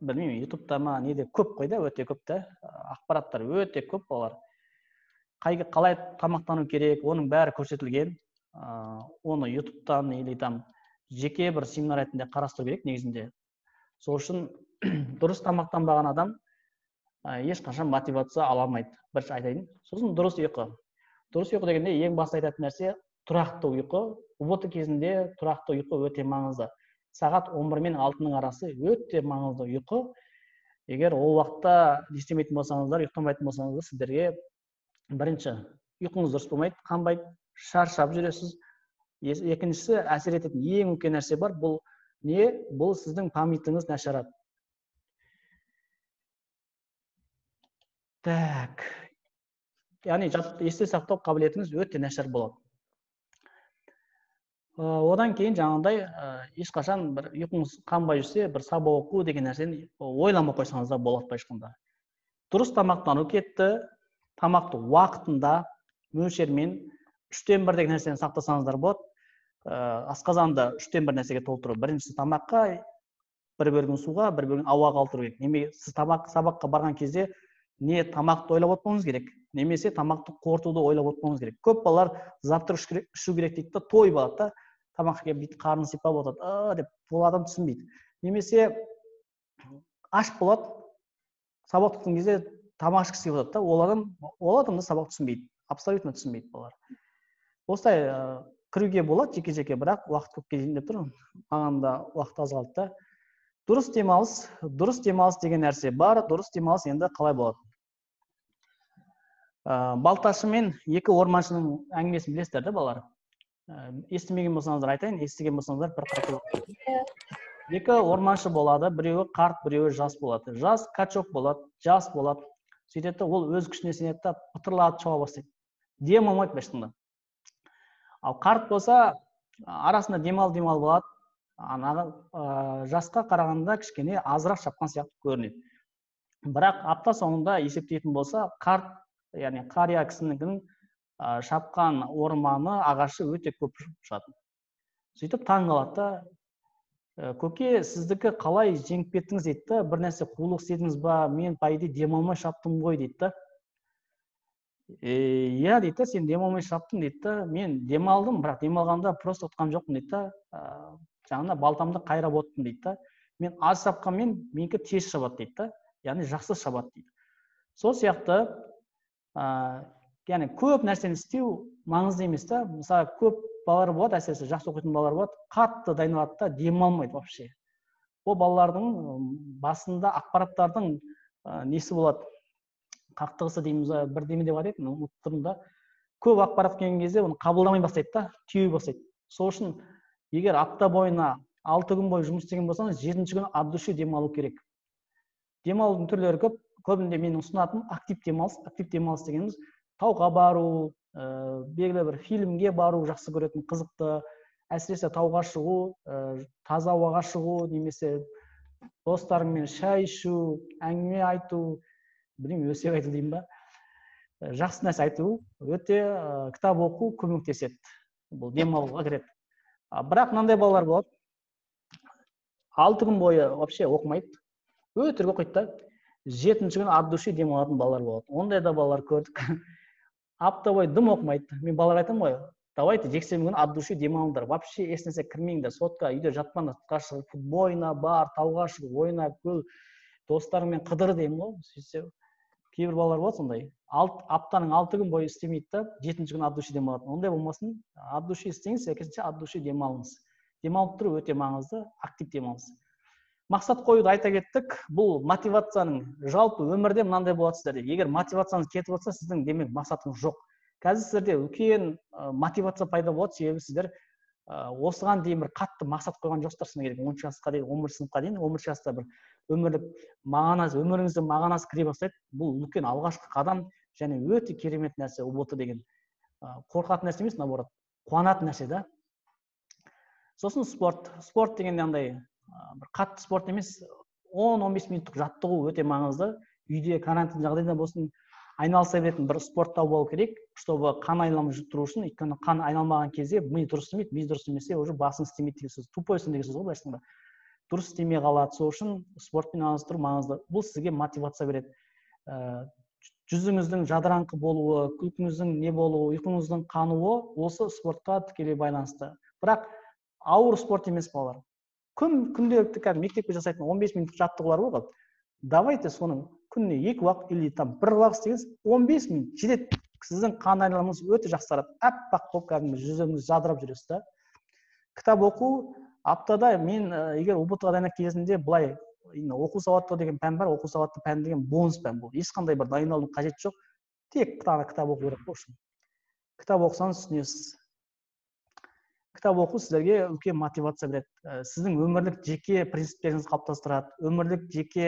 білмеймін, ютубта ма неде көп қой да, өте көп та. Ақпараттар өте көп балалар. Қалай тамақтану керек, оның бәрі көрсетілген. Оны ютубтан или там жеке бір семинар ретінде қарастыру керек негізінде. Сол үшін дұрыс тамақтанбаған адам ешқашан мотивация ала алмайды. Бірінші айтайын. Сосын дұрыс ұйқы. Дұрыс ұйқы дегенде ең басты айтатын нәрсе тұрақты ұйқы. УБТ кезінде тұрақты ұйқы өте маңызды. Сағат 11 мен 6-ның арасы өте маңызды ұйқы. Егер ол уақытта істемейтін болсаңыздар, ұйықтамайтын болсаңыздар, сіздерге бірінші ұйқыңыз дұрыс болмайды, қанбайды, шаршап жүресіз. Екіншісі әсер ететін ең үлкен нәрсе бар, бұл не? Бұл сіздің памятыңыз нашарады. Так. Яғни есте сақтау қабілетіңіз өте нашар болады. Одан кейін жаңағыдай ешқашан бір ұйқыңыз қанбай жүрсе, бір сабақ оқу деген нәрсені ойламай қойсаңыз да болады былайша айтқанда. Дұрыс тамақтану кетті, тамақты уақытында, мөлшермен 3/1 деген нәрсені сақтасаңыздар болады. Асқазанды 3/1 нәрсеге толтыру. Біріншісі тамаққа, бір бөлігін суға, бір бөлігін ауаға алдыру керек. Немесе сіз сабаққа барған кезде не тамақты ойлап отпауыңыз керек, немесе тамақты қорытуды ойлап отпауыңыз керек. Көп балалар завтрак ішу керек дейді да, той болады да, тамаққа келіп бүйтіп қарнын сипап отырады, деп бұл адам түсінбейді. Немесе аш болады, сабақ тұтқан кезде тамақ ішкісі келіп жатады да, ол адам да сабақ түсінбейді, абсолютно түсінбейді балалар. Осылай кіруге болады жеке-жеке, бірақ уақыт көпке дейін деп тұр, маған да уақыт аз қалды да. Дұрыс демалыс деген нәрсе бар. Дұрыс демалыс енді қалай болады? Балташы мен екі орманшының әңгімесін білесіздер де балалар. Естімеген болсаңыздар айтайын, естіген болсаңыздар бір қайталап. Екі орманшы болады, біреуі қарт, біреуі жас болады. Жас качок болады, жас болады. Сөйтеді, ол өз күшіне сенеді да, пытырлатып шаба бастайды. Дем алмайды бәштіңді. Ал қарт болса, арасында демал болады. Жасқа қарағанда кішкене азырақ шапқан сияқты көрінеді. Бірақ апта соңында есептейтін болса, қарт, яғни қария кісінің шапқан орманы, ағашы өте көп шығады. Сөйтіп таң қалады да, көке, сіздікі қалай жеңіп кеттіңіз дейді да, бір нәрсе қулық істедіңіз ба, мен пайда демалмай шаптым ғой дейді да. Иә дейді да, сен демалмай шаптың дейді да, мен демалдым, бірақ демалғанда просто ұтқан жоқпын дейді да. Жаңында балтамды қайрап оттым дейді да. Мен аз шапқанмен менікі тез шабады дейді да. Яғни жақсы шабады дейді. Сол сияқты, яғни көп нәрсені істеу маңызды емес та. Мысалы, көп балалар болады, әсіресе жақсы оқитын балалар болады, қатты дайындалады да, демалмайды вообще. Ол балалардың басында ақпараттардың несі болады? Қақтығысы дейміз, бірдеме деп айтайын, ұмыттым да. Көп ақпарат келген кезде оны қабылдамай бастайды да, түйе бастайды. Сол үшін егер апта бойына 6 күн бойы жұмыс істеген болсаңыз, 7-ші күні от души демалу керек. Демалудың түрлері көп. Көбінде мен ұсынатыным актив демалыс дегеніміз тауға бару, белгілі бір фильмге бару жақсы көретін, қызықты, әсіресе тауға шығу, таза ауаға шығу, немесе достарыңмен шай ішу, әңгіме айту, білмеймін, өсек айту деймін ба, жақсы нәрсе айту, өте кітап оқу көмектеседі. Бұл демалуға кіреді. Бірақ мынандай балалар болады, 6 күн бойы вообще оқымайды, өтірік оқиды да, 7-ші күні от души демалатын балалар болады. Ондай да балалар көрдік. Апта бойы дым оқымайды. Мен балаларға айтамын ғой, давайте жексенбі күні от души демалыңдар, вообще ешнәрсе кірмеңдер, сотқа үйде жатпаңдар, сыртқа шығып, футбол ойна, бар, тауға шығып, ойна, көл, достарыңмен қыдыр деймін ғой. Сөйтсе, кейбір балалар болады сондай. Аптаның 6 күн бойы істемейді да, 7-ші күні от души демалады. Ондай болмасын, от души істеңіз, сәйкесінше от души демалыңыз. Демалып тұру өте маңызды, актив демалыңыз. Мақсат қоюды айта кеттік. Бұл мотивацияның жалпы өмірде мынандай болады сіздерде. Егер мотивацияңыз кетіп отырса, сіздің демек мақсатыңыз жоқ. Қазір сіздерде үлкен мотивация пайда болады, себебі сіздер осыған дейін бір қатты мақсат қойған жоқсыздар, шыны керек. 10 жасқа дейін, 11 сыныпқа дейін, 11 жаста бір өміріңіздің мағынасы кіре бастайды. Бұл үлкен алғашқы қадам және өте керемет нәрсе ұбт деген. Қорқатын нәрсе емес, наоборот, қуанатын нәрсе да. Сосын спорт. Спорт дегенде андай бір қатты спорт емес, 10-15 минуттық жаттығу өте маңызды. Үйде карантин жағдайда болсын, айналыса беретін бір спорт тауып алу керек, чтобы қан айналымын жүргізу үшін. Өйткені қан айналмаған кезде ми дұрыс істемейді, ми дұрыс істемесе, уже басың істемейді деген сөз. Тупойсың деген сөз ғой былайша айтқанда. Дұрыс істемей қалады. Сол үшін спортпен айналыстыру маңызды. Бұл сізге мотивация береді. Жүзіңіздің жадыраңқы болуы, күлкіңіздің не болуы, ұйқыңыздың қануы осы спортқа тікелей байланысты. Бірақ ауыр спорт емес балалар. Күнделікті мектепте жасайтын 15 минуттық жаттығулар ғой. Давайте соның күніне 2 уақыт или там 1 уақыт істеңіз, 15 минут жетеді. Сіздің қан айналымыңыз өте жақсарады. Аппақ болып кәдімгі жүзіңіз жадырап жүресіз да. Кітап оқу аптада мен егер ұбт-ға дайындап кезінде былай оқу сауаттылығы деген пән бар, оқу сауатты пән деген бонус пән бұл. Ешқандай бір дайындалудың қажеті жоқ. Тек кітап оқу керек болсын. Кітап оқысаңыз түсінесіз. Кітап оқу сіздерге үлкен мотивация береді. Сіздің өмірлік жеке принциптеріңізді қалыптастырады, өмірлік жеке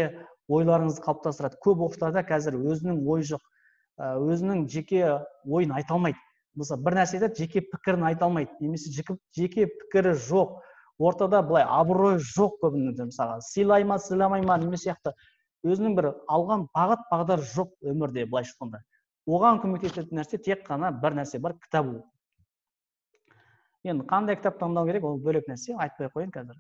ойларыңызды қалыптастырады. Көп оқушыларда қазір өзінің ойы жоқ, өзінің жеке ойын айта алмайды. Мысалы, бір нәрседе жеке пікірін айта алмайды, немесе жеке пікірі жоқ. Ортада былай абырой жоқ көбінде, мысалы, сыйлай ма, сыйламай ма, немесе сияқты өзінің бір алған бағыт бағдар жоқ өмірде былайша айтқанда. Оған көмектесетін нәрсе тек қана бір нәрсе бар, кітап оқу. Енді қандай кітап таңдау керек, ол бөлек нәрсе, айтпай ақ қояйын қазір.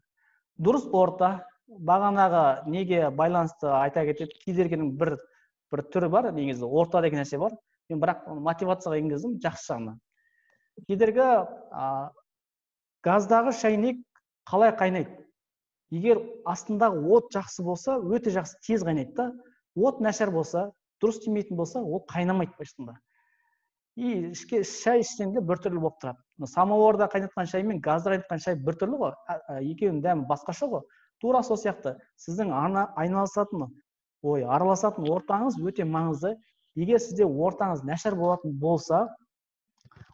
Дұрыс орта, бағанағы неге байланысты айта кетеді, кедергінің бір түрі бар, негізі орта деген нәрсе бар. Мен бірақ мотивацияға енгіздім жақсы жағына. Кедергі газдағы шайнек қалай қайнайды? Егер астындағы от жақсы болса, өте жақсы тез қайнайды да. От нашар болса, дұрыс тимейтін болса, ол қайнамайды башында. И шай ішкенде бір түрлі болып тұрады. Самауырда қайнатқан шай мен газда қайнатқан шай бір түрлі ғой, екеуінің дәмі басқаша ғой. Тура сол сияқты сіздің айналысатын, араласатын ортаңыз өте маңызды. Егер сізде ортаңыз нашар болатын болса,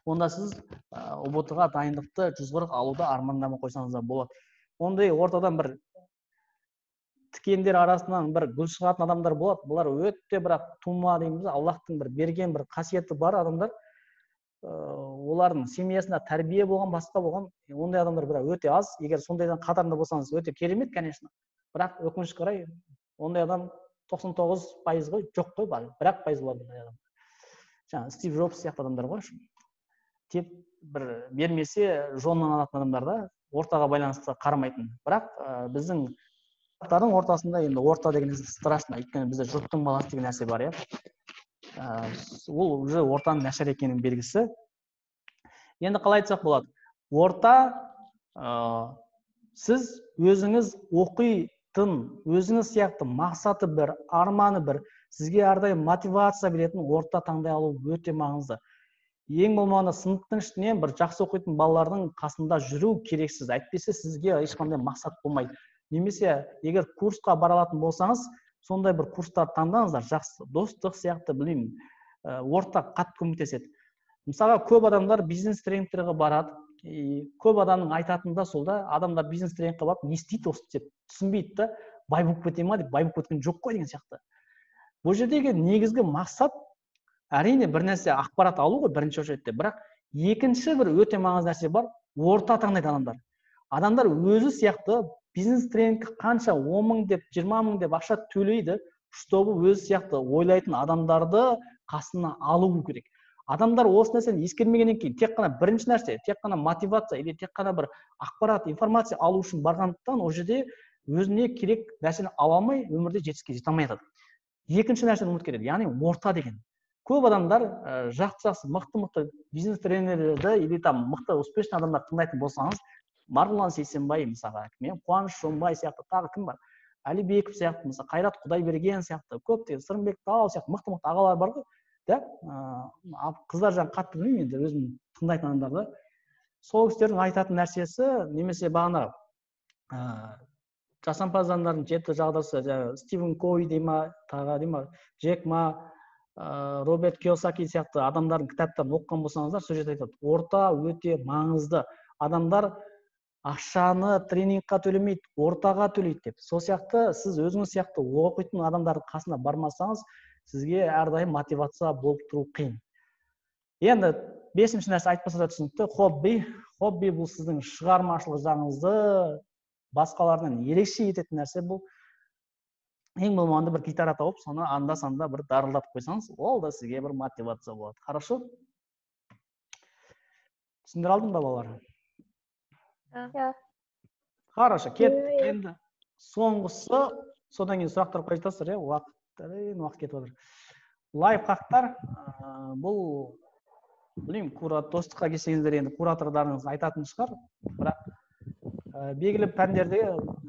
онда сіз ұбт-ға дайындықты 140 алуды армандамай қойсаңыз да болады. Ондай ортадан бір тікендер арасынан бір гүл шығатын адамдар болады. Бұлар өте бірақ тума дейміз, Аллахтың бір берген бір қасиеті бар адамдар. Олардың семьясында тәрбие болған, басқа болған, ондай адамдар бірақ өте аз. Егер сондайдан қатарында болсаңыз, өте керемет, конечно. Бірақ өкінішке қарай, ондай адам 99% ғой, жоқ қой, бірақ пайыз болады ондай адам. Жаңа Стив Джобс сияқты адамдар ғой. Теп бір бермесе жоннан алатын адамдар да ортаға байланысты қарамайтын. Бірақ біздің ортасында енді орта деген нәрсе страшно, өйткені бізде жұрттың баласы деген нәрсе бар, ол уже ортаның нашар екенінің белгісі. Енді қалай айтсақ болады? Орта сіз өзіңіз оқитын, өзіңіз сияқты мақсаты бір, арманы бір, сізге әрдайым мотивация беретін орта таңдай алу өте маңызды. Ең болмағанда сыныптың ішінен бір жақсы оқитын балалардың қасында жүру керексіз. Әйтпесе сізге ешқандай мақсат болмайды. Немесе егер курсқа бара алатын болсаңыз, сондай бір курстар таңдаңыздар, жақсы, достық сияқты, білмеймін, орта қатты көмектеседі. Мысалға, көп адамдар бизнес тренингтерге барады. Көп адамның айтатында сол да, адамдар бизнес тренингке барып, не істейді осы деп түсінбейді да, бай болып кете ма деп, бай болып кеткен жоқ қой деген сияқты. Бұл жердегі негізгі мақсат әрине бір нәрсе ақпарат алу ғой бірінші очередте, бірақ екінші бір өте маңызды нәрсе бар, орта таңдайды адамдар. Адамдар өзі сияқты бизнес тренингке қанша 10 мың деп, 20 мың деп ақша төлейді, чтобы өзі сияқты ойлайтын адамдарды қасына алу керек. Адамдар осы нәрсені ескермегеннен кейін тек қана бірінші нәрсе, тек қана мотивация или тек қана бір ақпарат, информация алу үшін барғандықтан ол жерде өзіне керек нәрсені ала алмай өмірде жетістікке жете алмай жатады. Екінші нәрсені ұмытып кетеді, яғни орта деген. Көп адамдар жақсы мықты бизнес тренерлерді или там мықты успешный адамдар тыңдайтын болсаңыз, Марғұлан Сейсенбай мысалға, мен Қуаныш Шонбай сияқты, тағы кім бар? Әлібеков сияқты, мысалы Қайрат Құдайберген сияқты, көптеген Сырымбек Тау сияқты мықты ағалар бар ғой. Да? Қыздар жаңа қатты білмеймін енді өзім тыңдайтын адамдарды. Сол кісілердің айтатын нәрсесі, немесе бағана жасампаздардың жеті жағдасы, Стивен Кови дейма, тағы дейма, Джек Ма, Роберт Кийосаки сияқты адамдардың кітаптарын оқыған болсаңыздар, сол жерде айтады, орта өте маңызды. Адамдар ақшаны тренингқа төлемейді, ортаға төлейді деп. Сол сияқты сіз өзіңіз сияқты оқитын адамдардың қасына бармасаңыз, сізге әрдайым мотивация болып тұру қиын. Енді бесінші нәрсе айтпаса да түсінікті, хобби. Хобби бұл сіздің шығармашылық жағыңызды басқаларынан ерекше ететін нәрсе. Бұл ең болмағанда бір гитара тауып, соны анда-санда бір дарылдатып қойсаңыз, ол да сізге бір мотивация болады. Хорошо? Түсіндіре алдым ба балалар? Хорошо, кеттік. Енді соңғысы, содан кейін сұрақтар қойсаңыздар, уақыт кетіп отыр. Лайфхактар, бұл білмеймін, достыққа келсеңіздер енді куратордарыңыз айтатын шығар, бірақ белгілі пәндерде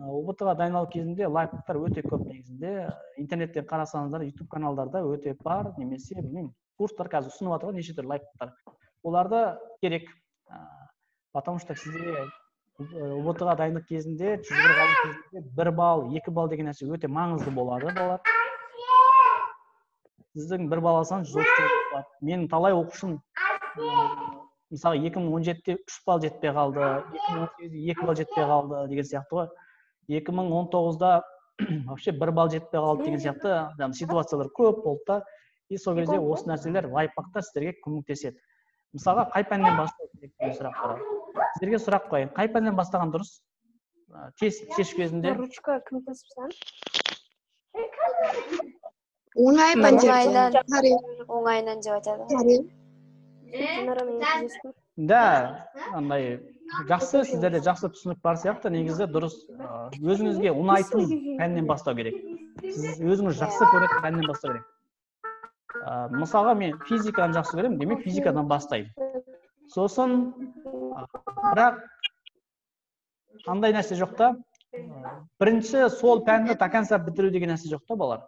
ұбт-ға дайындалу кезінде лайфхактар өте көп негізінде. Интернеттен қарасаңыздар, YouTube каналдарда өте бар, немесе білмеймін, курстар қазір ұсынып жатыр ғой, неше түрлі лайфхактар. Оларды керек, потому что сізде ұбт-ға дайындық кезінде 1 балл, 2 балл деген нәрсе өте маңызды болады, балалар. Сіздің 1 балл алсаңыз 130 болады. Менің талай оқушым, мысалы 2017-те 3 балл жетпей қалды, 2018-де 2 балл жетпей қалды деген сияқты ғой. 2019-да вообще 1 балл жетпей қалды деген сияқты ситуациялар көп болды да. И сол кезде осы нәрселер лайфхакта сіздерге көмектеседі. Мысалға, қай пәннен бастау керек деген сұрақ бар. Сіздерге сұрақ қояйын. Қай пәннен бастаған дұрыс? Тест шешу кезінде. Ручка кім тасыпсан? Оңай пәндер. оңайынан деп айтады. Да, андай жақсы, сіздерде жақсы түсінік бар сияқты, негізі дұрыс. Өзіңізге ұнайтын пәннен бастау керек. Сіз өзіңіз жақсы көретін пәннен бастау керек. Мысалға, мен физиканы жақсы көремін, демек физикадан бастаймын. Сосын, бірақ андай нәрсе жоқ та, бірінші сол пәнді до конца бітіру деген нәрсе жоқ та, балалар.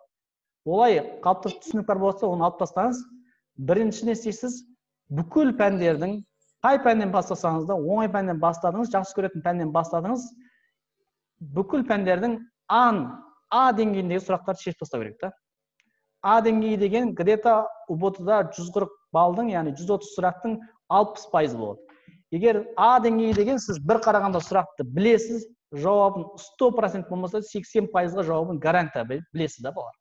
Олай қалыпты түсінік бар болса, оны алып тастаңыз. Бірінші не істейсіз? Бүкіл пәндердің, қай пәннен бастасаңыз да, оңай пәннен бастадыңыз, жақсы көретін пәннен бастадыңыз, бүкіл пәндердің А деңгейіндегі сұрақтарды шешіп тастау керек та. А деңгейі деген где-то УБТ-да 140 балдың, яғни 130 сұрақтың 60% болады. Егер А деңгейі деген сіз бір қарағанда сұрақты білесіз, жауабын 100% болмаса 80%-ға жауабын гарантия білесіз да, балалар.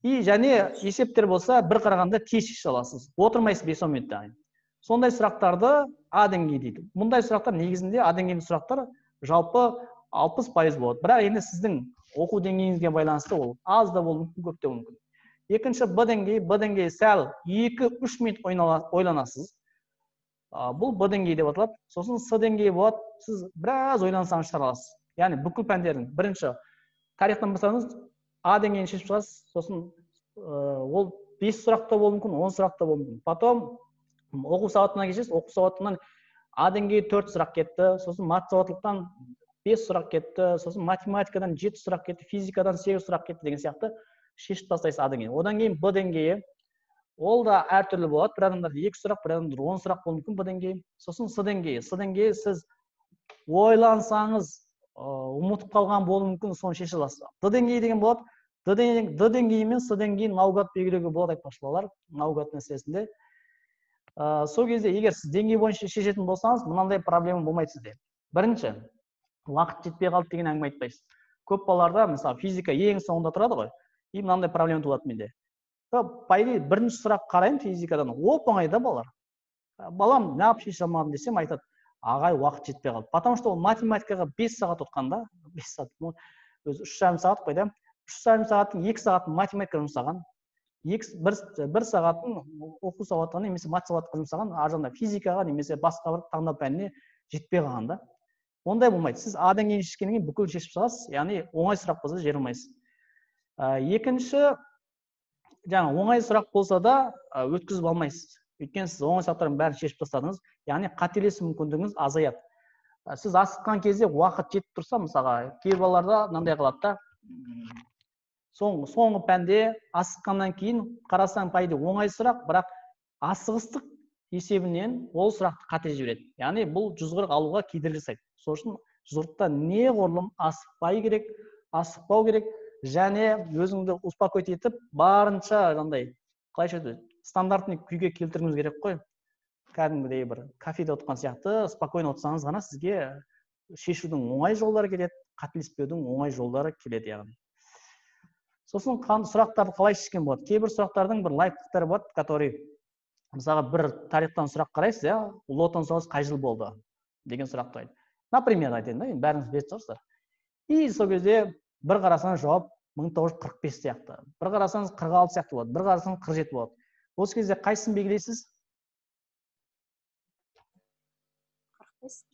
И және есептер болса бір қарағанда тез шеше аласыз. Отырмайсыз 5-10 минутта. Сондай сұрақтарды А деңгейі дейді. Мұндай сұрақтар негізінде А деңгейінің сұрақтар жалпы 60% болады. Бірақ енді сіздің оқу деңгейіңізге байланысты ол аз да болуы мүмкін, көп те болуы мүмкін. Екінші Б деңгейі сәл 2-3 минут ойланасыз. Бұл Б деңгейі деп аталады. Сосын С деңгейі болады, сіз біраз ойлансаңыз шығара аласыз. Яғни бүкіл пәндердің бірінші тарихтан бастаңыз, А деңгейін шешіп шығасыз. Сосын ол 5 сұрақта болуы мүмкін, 10 сұрақта болуы мүмкін. Потом оқу сауатына кешесіз, оқу сауатынан А деңгейі 4 сұрақ кетті, сосын мат сауаттылықтан 5 сұрақ кетті, сосын математикадан 7 сұрақ кетті, физикадан 8 сұрақ кетті деген сияқты шешіп тастайсыз А деңгейін. Одан кейін Б деңгейі, ол да әртүрлі болады. Бір адамдар 2 сұрақ, бір адамдар 10 сұрақ болуы мүмкін Б деңгейі. Сосын С деңгейі сіз ойлансаңыз, ұмытып қалған болуы мүмкін, соны шеше аласыз. Д деңгейі деген болады. Д деңгейі мен С деңгейін наугад белгілеуге болады айтпақшылар, наугад мәселесінде. Сол кезде егер сіз деңгей бойынша шешетін болсаңыз, мынандай проблема болмайды сізде. Бірінші, уақыт жетпей қалды деген әңгіме айтпайсыз. Көп балаларда, мысалы, физика ең соңында тұрады ғой, и мынандай проблема туады менде. Пайда бірінші сұрақ қарайын физикадан, оп-оңай да балалар. Балам, не шеше алмадым десем, айтады, ағай, уақыт жетпей қалды. Потому что ол математикаға 5 сағат отқанда, 5 сағат, өзі 3,5 сағат қойды. 3,5 сағаттың 2 сағатын математика жұмсаған, 1 сағатын оқу сауаттығына немесе мат сауаттыққа жұмсаған, аржанда физикаға немесе басқа бір таңдау пәніне жетпей қалған да. Ондай болмайды. Сіз А деңгейін шешкеннен кейін бүкіл шешіп шығасыз, яғни оңай сұрақ болса жер алмайсыз. Екінші, жаңа оңай сұрақ болса да өткізіп алмайсыз. Өйткені сіз оңай сұрақтардың бәрін шешіп тастадыңыз, яғни қателесу мүмкіндігіңіз азаяды. Сіз асыққан кезде уақыт жетіп тұрса, мысалға, кейбір балаларда мынандай қалады да, соңғы пәнде асыққаннан кейін қарасаң пайда оңай сұрақ, бірақ асығыстық есебінен ол сұрақты қате жібереді. Яғни бұл 140 алуға кедергі жасайды. Сол үшін 140-та неғұрлым асықпай керек, асықпау керек, және өзіңді успокоить етіп, барынша жандай, қалайша айтады, стандартный күйге келтіріңіз керек қой. Кәдімгідей бір кафеде отырған сияқты, спокойно отырсаңыз ғана сізге шешудің оңай жолдары келеді, қателеспеудің оңай жолдары келеді яғни. Сосын сұрақтарды қалай шешкен болады? Кейбір сұрақтардың бір лайфхактары болады, который мысалға бір тарихтан сұрақ қарайсыз, ұлы отан соғысы қай жыл болды деген сұрақты айтады. Например, айтайын да, бәріңіз білетін шығарсыздар. И сол кезде бір қарасаңыз жауап 1945 сияқты, бір қарасаңыз 46 сияқты болады, бір қарасаңыз 47 болады. Осы кезде қайсысын белгілейсіз? 45.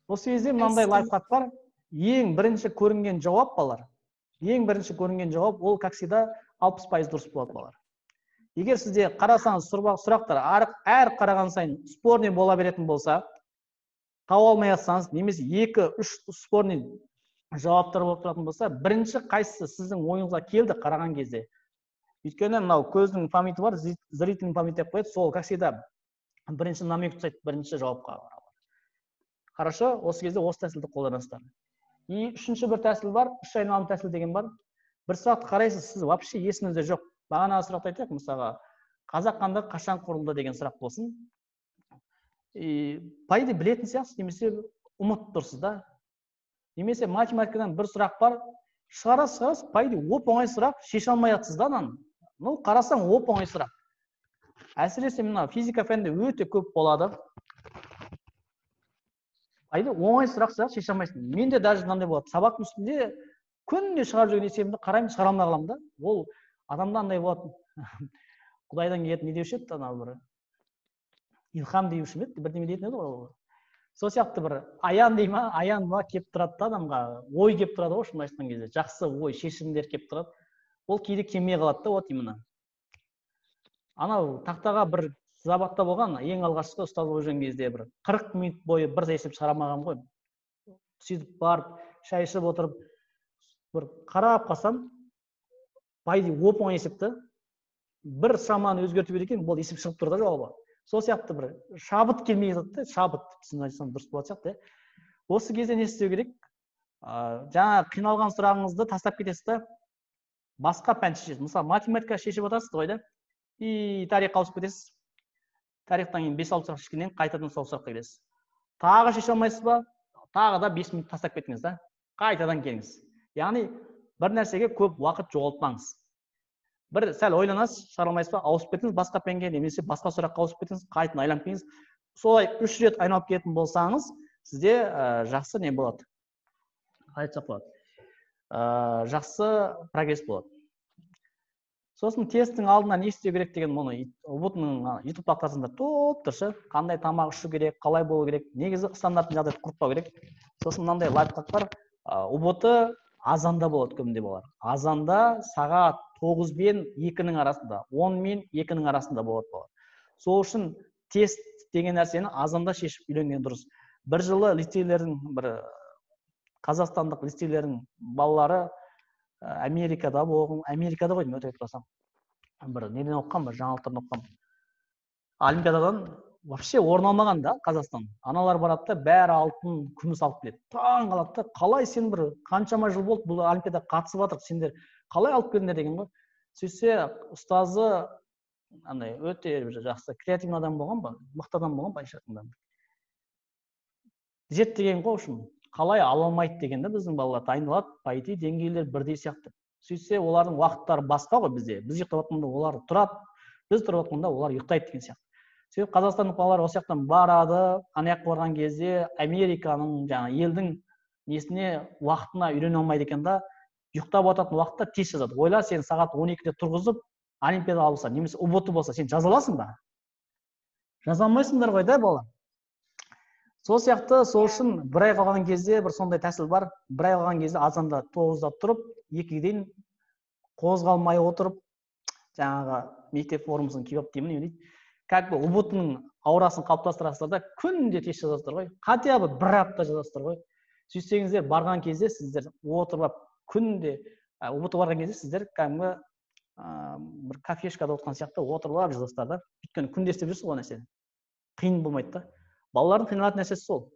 Осы кезде мынандай лайфхак бар. Ең бірінші көрінген жауап, балалар, ең бірінші көрінген жауап, ол как всегда 60% дұрыс болады, балалар. Егер сізде қарасаңыз сұрақтар әр қараған сайын спорный бола беретін болса, тауып алмай жатсаңыз, немесе 2-3 спорный жауаптар болып тұратын болса, бірінші қайсысы сіздің ойыңызға келді қараған кезде. Өйткені мынау көздің памяті бар, зрительный память деп қояды, сол как всегда бірінші намек жасайды бірінші жауапқа. Хорошо, осы кезде осы тәсілді қолданасыздар. И үшінші бір тәсіл бар, үш айналым тәсіл деген бар. Бір сұрақты қарайсыз, сіз вообще есіңізде жоқ. Бағана сұрақты айтайық, мысалға, қазақ хандығы қашан құрылды деген сұрақ болсын. Пайда білетін сияқтысыз, немесе ұмытып тұрсыз да. немесе математикадан бір сұрақ бар, шығарасыз, по идее оп-оңай сұрақ, шеше алмай жатсыз да ананы. Ну, қарасаң оп-оңай сұрақ. Әсіресе мына физика пәнінде өте көп болады. По идее оңай сұрақ шеше алмайсың. Менде даже мынандай болады. Сабақтың үстінде күнде шығарып жүрген есебімді қараймын, шығара алмай қаламын да. Ол адамда андай болады. Құдайдан келетін не деуші еді, анау бір илхам деуші ме еді, бірдеме дейтін еді ғой. Сол сияқты бір аян дей ма, аян ба келіп тұрады да адамға, ой келіп тұрады ғой, шынын айтқан кезде. Жақсы ой, шешімдер келіп тұрады. Ол кейде келмей қалады да, вот именно. Анау тақтаға бір сабақта болған, ең алғашқы ұстаз болып жүрген кезде бір 40 минут бойы бір есеп шығара алмаған ғой. Сөйтіп барып, шай ішіп отырып, бір қарап қалсам, байды оп-оңай есепті бір шаманы өзгерту керек екен, бұл есеп шығып тұр да жауабы. Сол сияқты бір шабыт келмей жатты, шабыт сіз айтсам дұрыс болады сияқты. Осы кезде не істеу керек? Жаңа қиналған сұрағыңызды тастап кетесіз да, басқа пән шешесіз. Мысалы, математика шешіп отырсыз ғой да, и тарихқа ауысып кетесіз. Тарихтан кейін 5-6 сұрақ шешкеннен қайтадан сол сұраққа келесіз. Тағы шеше алмайсыз ба? Тағы да 5 минут тастап кетіңіз да, қайтадан келіңіз. Яғни бір нәрсеге көп уақыт жоғалтпаңыз. Бір сәл ойланасыз, шығара алмайсыз ба, ауысып кетіңіз басқа пәнге, немесе басқа сұраққа ауысып кетіңіз, қайтадан айналып келіңіз. Солай 3 рет айналып кететін болсаңыз, сізде жақсы не болады? Айтсақ болады. Жақсы прогресс болады. Сосын тесттің алдына не істеу керек деген мұны ұбт-ның YouTube тақтасында топ тұршы, қандай тамақ ішу керек, қалай болу керек, негізі стандартын жағдайды құртпау керек. Сосын мынандай лайфхак бар. ұбт азанда болады көбінде болар. Азанда сағат 9 мен 2-нің арасында, 10 мен 2-нің арасында болады. Сол үшін тест деген нәрсені азанда шешіп үйренген дұрыс. Бір жылы лицейлердің, бір қазақстандық лицейлердің балалары Америкада ғой деймін, өтірік айтпасам. Бір неден оқыған, бір жаңалықтардан оқыған. Олимпиададан вообще орын алмаған да Қазақстан. Аналар барады да, бәрі алтын, күміс алып келеді. Таң қалады да, қалай сен бір қаншама жыл болды бұл олимпиадаға қатысып жатыр, сендер қалай алып келдіңдер деген ғой. Сөйтсе, ұстазы андай өте жақсы креативный адам болған ба, мықты адам болған ба, шақында. Зерттеген ғой үшін. Қалай ала алмайды дегенде біздің балалар дайындалады, по идее деңгейлер бірдей сияқты. Сөйтсе, олардың уақыттары басқа ғой бізде. Біз ұйықтап жатқанда олар тұрады, біз тұрып жатқанда олар ұйықтайды деген сияқты. Сөйтіп қазақстандық балалар осы жақтан барады, ана жаққа барған кезде Американың, жаңа елдің несіне уақытына үйрене алмайды екен да, ұйықтап жататын уақытта тест жазады. Ойла, сен сағат 12-де тұрғызып, олимпиада алса, немесе ұбт болса, сен жаза аласың ба? Жаза алмайсыңдар ғой да, бала. Сол сияқты, сол үшін бір ай қалған кезде бір сондай тәсіл бар. Бір ай қалған кезде азанда 9-да тұрып, 2-ге дейін қозғалмай отырып, жаңағы мектеп формасын киіп алып деймін, не дейді. Как бы ұбт-ның аурасын қалыптастырасыздар да, күнде тест жазасыздар ғой. Хотя бы бір апта жазасыздар ғой. Сөйтсеңіздер, барған кезде сіздер отырып күнде ұбт барған кезде сіздер кәдімгі бір кафешкада отырған сияқты отырып жазасыздар да. Өйткені күнде істеп жүрсіз ғой нәрсені. Қиын болмайды да. Балалардың қиналатын нәрсесі сол.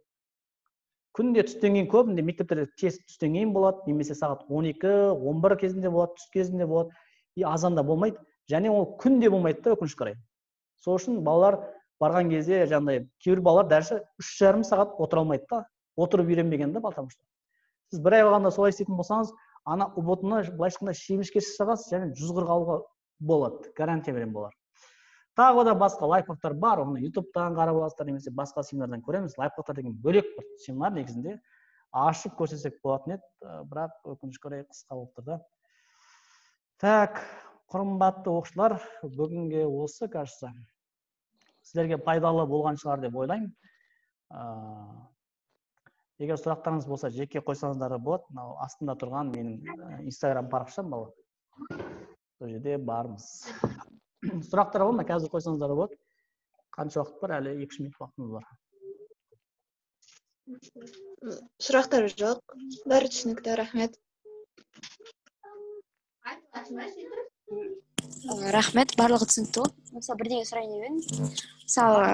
Күнде түстен кейін көбінде мектептерде тест түстен кейін болады, немесе сағат 12-11 кезінде болады, түс кезінде болады. И азанда болмайды. Және ол күнде болмайды да, өкінішке қарай. Сол үшін балалар барған кезде жаңағыдай кейбір балалар дәрісі 3,5 сағат отыра алмайды да, отырып үйренбеген да потому что. Сіз бір ай қалғанда солай істейтін болсаңыз, ана ұбт-ны былайша айтқанда шемішкесіз шығасыз, және 140 алуға болады, гарантия берем болар. Тағы да басқа лайфхактар бар, оны YouTube-тан қарап аласыздар, немесе басқа семинардан көреміз. Лайфхактар деген бөлек бір семинар негізінде ашып көрсетсек болатын еді, бірақ өкінішке орай қысқа болып тұр да. Так, құрметті оқушылар, бүгінге осы, кажется, сіздерге пайдалы болған шығар деп ойлаймын. Егер сұрақтарыңыз болса, жеке қойсаңыздар болады. Мынау астында тұрған менің Instagram парақшам бар. Сол жерде бармыз. Сұрақтар бар ма? Қазір қойсаңыздар болады. Қанша уақыт бар? Әлі 2 минут уақытымыз бар. Сұрақтар жоқ. Бәрі түсінікті, рахмет. Рахмет, барлығы түсінікті. Мысалы, бірдеңе сұрайын едім. Мысалы,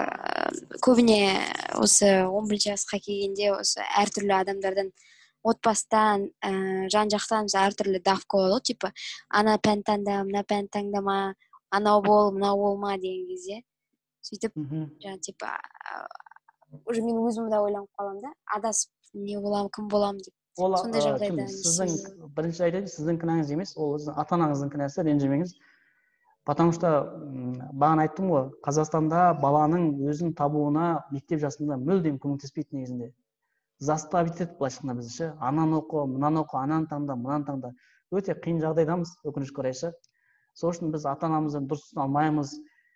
көбіне осы 11 жасқа келгенде осы әртүрлі адамдардан отбасыдан, жан-жақтан әртүрлі давка болады, типа ана пән таңда, мына пән таңдама, анау бол, мынау болма деген кезде. Сөйтіп, жаңа типа уже мен өзім де ойланып қаламын да, адасып не болам, кім болам деп. Ол сондай жағдайда сіздің бірінші айтайын, сіздің кінәңіз емес, ол ата анаңыздың кінәсі, ренжімеңіз. Потому что бағана айттым ғой, Қазақстанда баланың өзін табуына мектеп жасында мүлдем көмектеспейді негізінде. Заставить етеді былайша айтқанда бізді ше, ананы оқы, мынаны оқы, ананы таңда, мынаны таңда. Өте қиын жағдайдамыз, өкінішке орай ше. Сол үшін біз ата анамыздан дұрыс түсіне алмаймыз,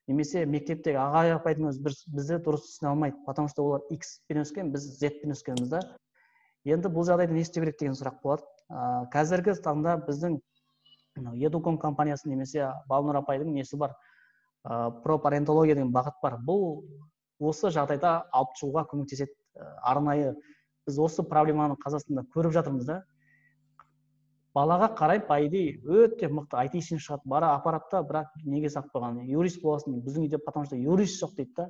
немесе мектептегі аға апайдың өзі бізді дұрыс түсіне алмайды, потому что олар X пен өскен, біз Z пен өскенбіз да. Енді бұл жағдайда не істеу керек деген сұрақ болады. Қазіргі таңда біздің Edukon компаниясы немесе Балнұр апайдың несі бар, пропарентология деген бағыт бар. Бұл осы жағдайда алып шығуға көмектеседі. Арнайы біз осы проблеманы Қазақстанда көріп жатырмыз да. Балаға қарай пайды өте мықты айтишник шығады. Бара аппаратта, бірақ неге сақ қойған, юрист боласың, біздің үйде потому что юрист жоқ дейді да.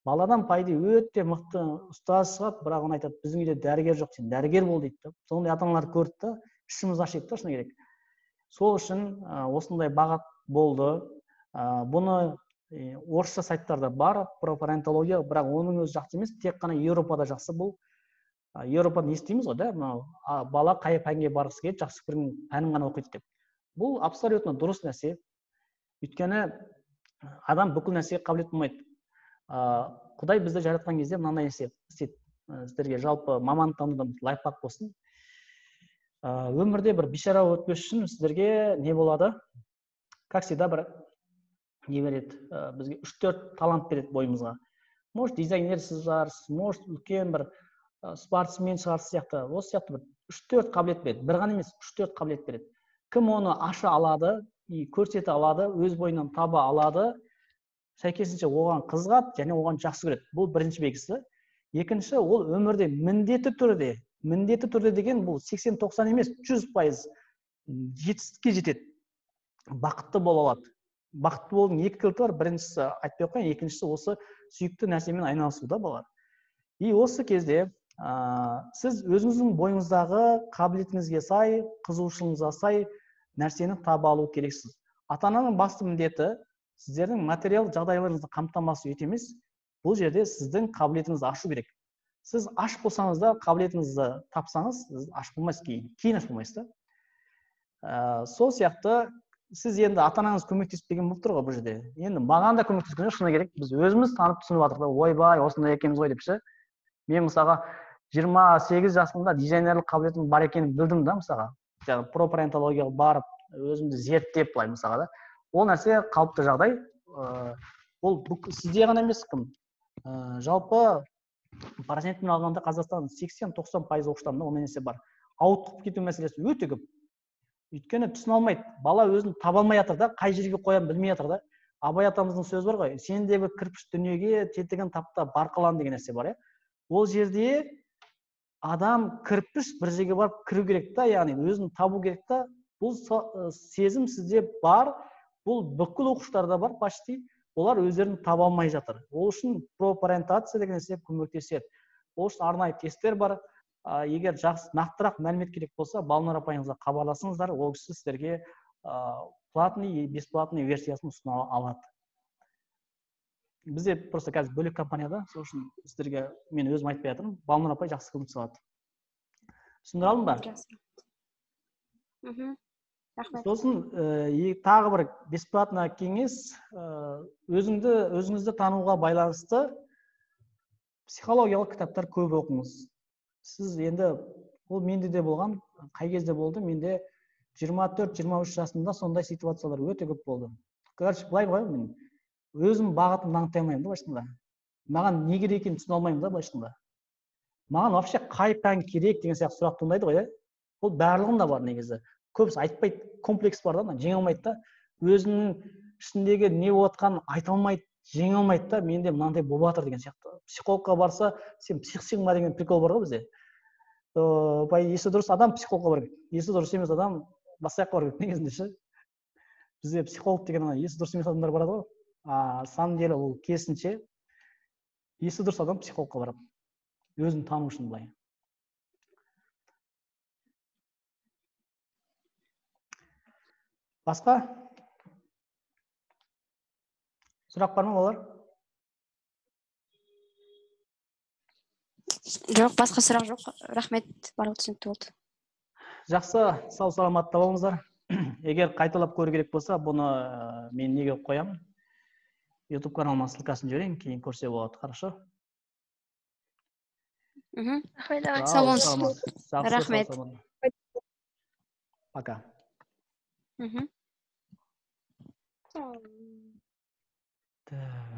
Баладан пайды өте мықты ұстаз шығады, бірақ оны айтады, біздің үйде дәрігер жоқ, сен дәрігер бол дейді да. Сондай ата-аналар көрді да, ішіміз ашиды да, шыны керек. Сол үшін осындай бағыт болды. Бұны орысша сайттарда бар, пропарентология, бірақ оның өзі жақсы емес, тек қана Еуропада жақсы бұл. Еуропада не істейміз ғой да, бала қай пәнге барғысы келеді, жақсы көрген пәнін ғана оқиды деп. Бұл абсолютно дұрыс нәрсе. Өйткені адам бүкіл нәрсеге қабілет болмайды. Құдай бізді жаратқан кезде мынандай нәрсе істейді. Сіздерге жалпы мамандық таңдаудан лайфхак болсын. Өмірде бір бейшара өтпес үшін сіздерге не болады? Как всегда бір не береді? Бізге 3-4 талант береді бойымызға. Может, дизайнер сіз жарсыз, может, үлкен бір спортсмен шығарсыз сияқты. Осы сияқты бір 3-4 қабілет береді. Бір ғана емес, 3-4 қабілет береді. Кім оны аша алады, көрсете алады, өз бойынан таба алады, сәйкесінше оған қызығады және оған жақсы көреді. Бұл бірінші белгісі. Екінші, ол өмірде міндетті түрде деген бұл 80-90 емес, 100% жетістікке жетеді. Бақытты бола алады. Бақытты болудың екі кілті бар. Біріншісі айтпай қояйын, екіншісі осы сүйікті нәрсемен айналысуда балалар. И осы кезде сіз өзіңіздің бойыңыздағы қабілетіңізге сай, қызығушылығыңызға сай нәрсені таба алу керексіз. Ата-ананың басты міндеті сіздердің материал жағдайларыңызды қамтамасыз ету емес, бұл жерде сіздің қабілетіңізді ашу керек. Сіз аш болсаңыз да, қабілетіңізді тапсаңыз, сіз аш болмайсыз, кейін аш болмайсыз да. Сол сияқты сіз енді ата-анаңыз көмектеспеген болып тұр ғой бұл жерде. Енді маған да көмектескен жоқ, шыны керек. Біз өзіміз танып түсініп жатырмыз да, ойбай, осындай екенбіз ғой деп ше. Мен мысалға 28 жасымда дизайнерлік қабілетім бар екенін білдім да, мысалға. Жаңағы пропарентологияға барып, өзімді зерттеп былай мысалға да. Ол нәрсе қалыпты жағдай. Ол сізде ғана емес кім. Жалпы процентпен алғанда Қазақстан 80-90% оқушыларында ондай нәрсе бар. Ауытқып кету мәселесі өте көп. Өйткені түсіне алмайды. Бала өзін таба алмай жатыр да, қай жерге қоянын білмей жатыр да. Абай атамыздың сөзі бар ғой, сендегі кірпіш дүниеге тетігін тапта барқалан деген нәрсе бар, Ол жерде адам кірпіш бір жерге барып кіру керек та, яғни өзін табу керек та. Бұл сезім сізде бар, бұл бүкіл оқушыларда бар, почти. Олар өздерін таба алмай жатыр. Ол үшін пропарентация деген нәрсе көмектеседі. Ол үшін арнайы тесттер бар. Егер жақсы нақтырақ мәлімет керек болса, Балнұр апайыңызға хабарласыңыздар, ол кісі сіздерге платный, бесплатный версиясын ұсына алады. Бізде просто қазір бөлек компанияда, сол үшін сіздерге мен өзім айтпай жатырмын, Балнұр апай жақсы көмек салады. Түсіндіре алдым ба? Сосын тағы бір бесплатный кеңес, өзіңізді тануға байланысты психологиялық кітаптар көп оқыңыз. Сіз енді, ол менде де болған, қай кезде болды, менде 24-23 жасымда сондай ситуациялар өте көп болды. Короче, былай ғой, мен өзім бағытымды анықтай алмаймын да, былайшында. Маған не керек екенін түсіне алмаймын да, былайшында. Маған вообще қай пән керек деген сияқты сұрақ туындайды ғой, Ол барлығында бар негізі. Көбісі айтпайды, комплекс бар да, жеңе алмайды да. Өзінің ішіндегі не болатқанын айта алмайды, жеңе алмайды да, менде мынандай болып жатыр деген сияқты. Психологқа барса, сен психсың ба деген прикол бар ғой бізде. Есі дұрыс адам психологқа бар. Есі дұрыс емес адам басқа жаққа барып негізінде ше. Бізде психолог деген есі дұрыс емес адамдар барады ғой. Самом деле ол керісінше есі дұрыс адам психологқа барады. Өзін тану үшін былай. Басқа? Сұрақ бар ма, балалар? Жоқ, басқа сұрақ жоқ. Рахмет, барлығы түсінікті болды. Жақсы, сау саламатта болыңыздар. Егер қайталап көру керек болса, бұны мен неге қоямын? YouTube каналыма ссылкасын жіберейін, кейін көрсе болады, хорошо? Сау болыңыз. Жақсы, Рахмет. сау саламат. Пока. Так.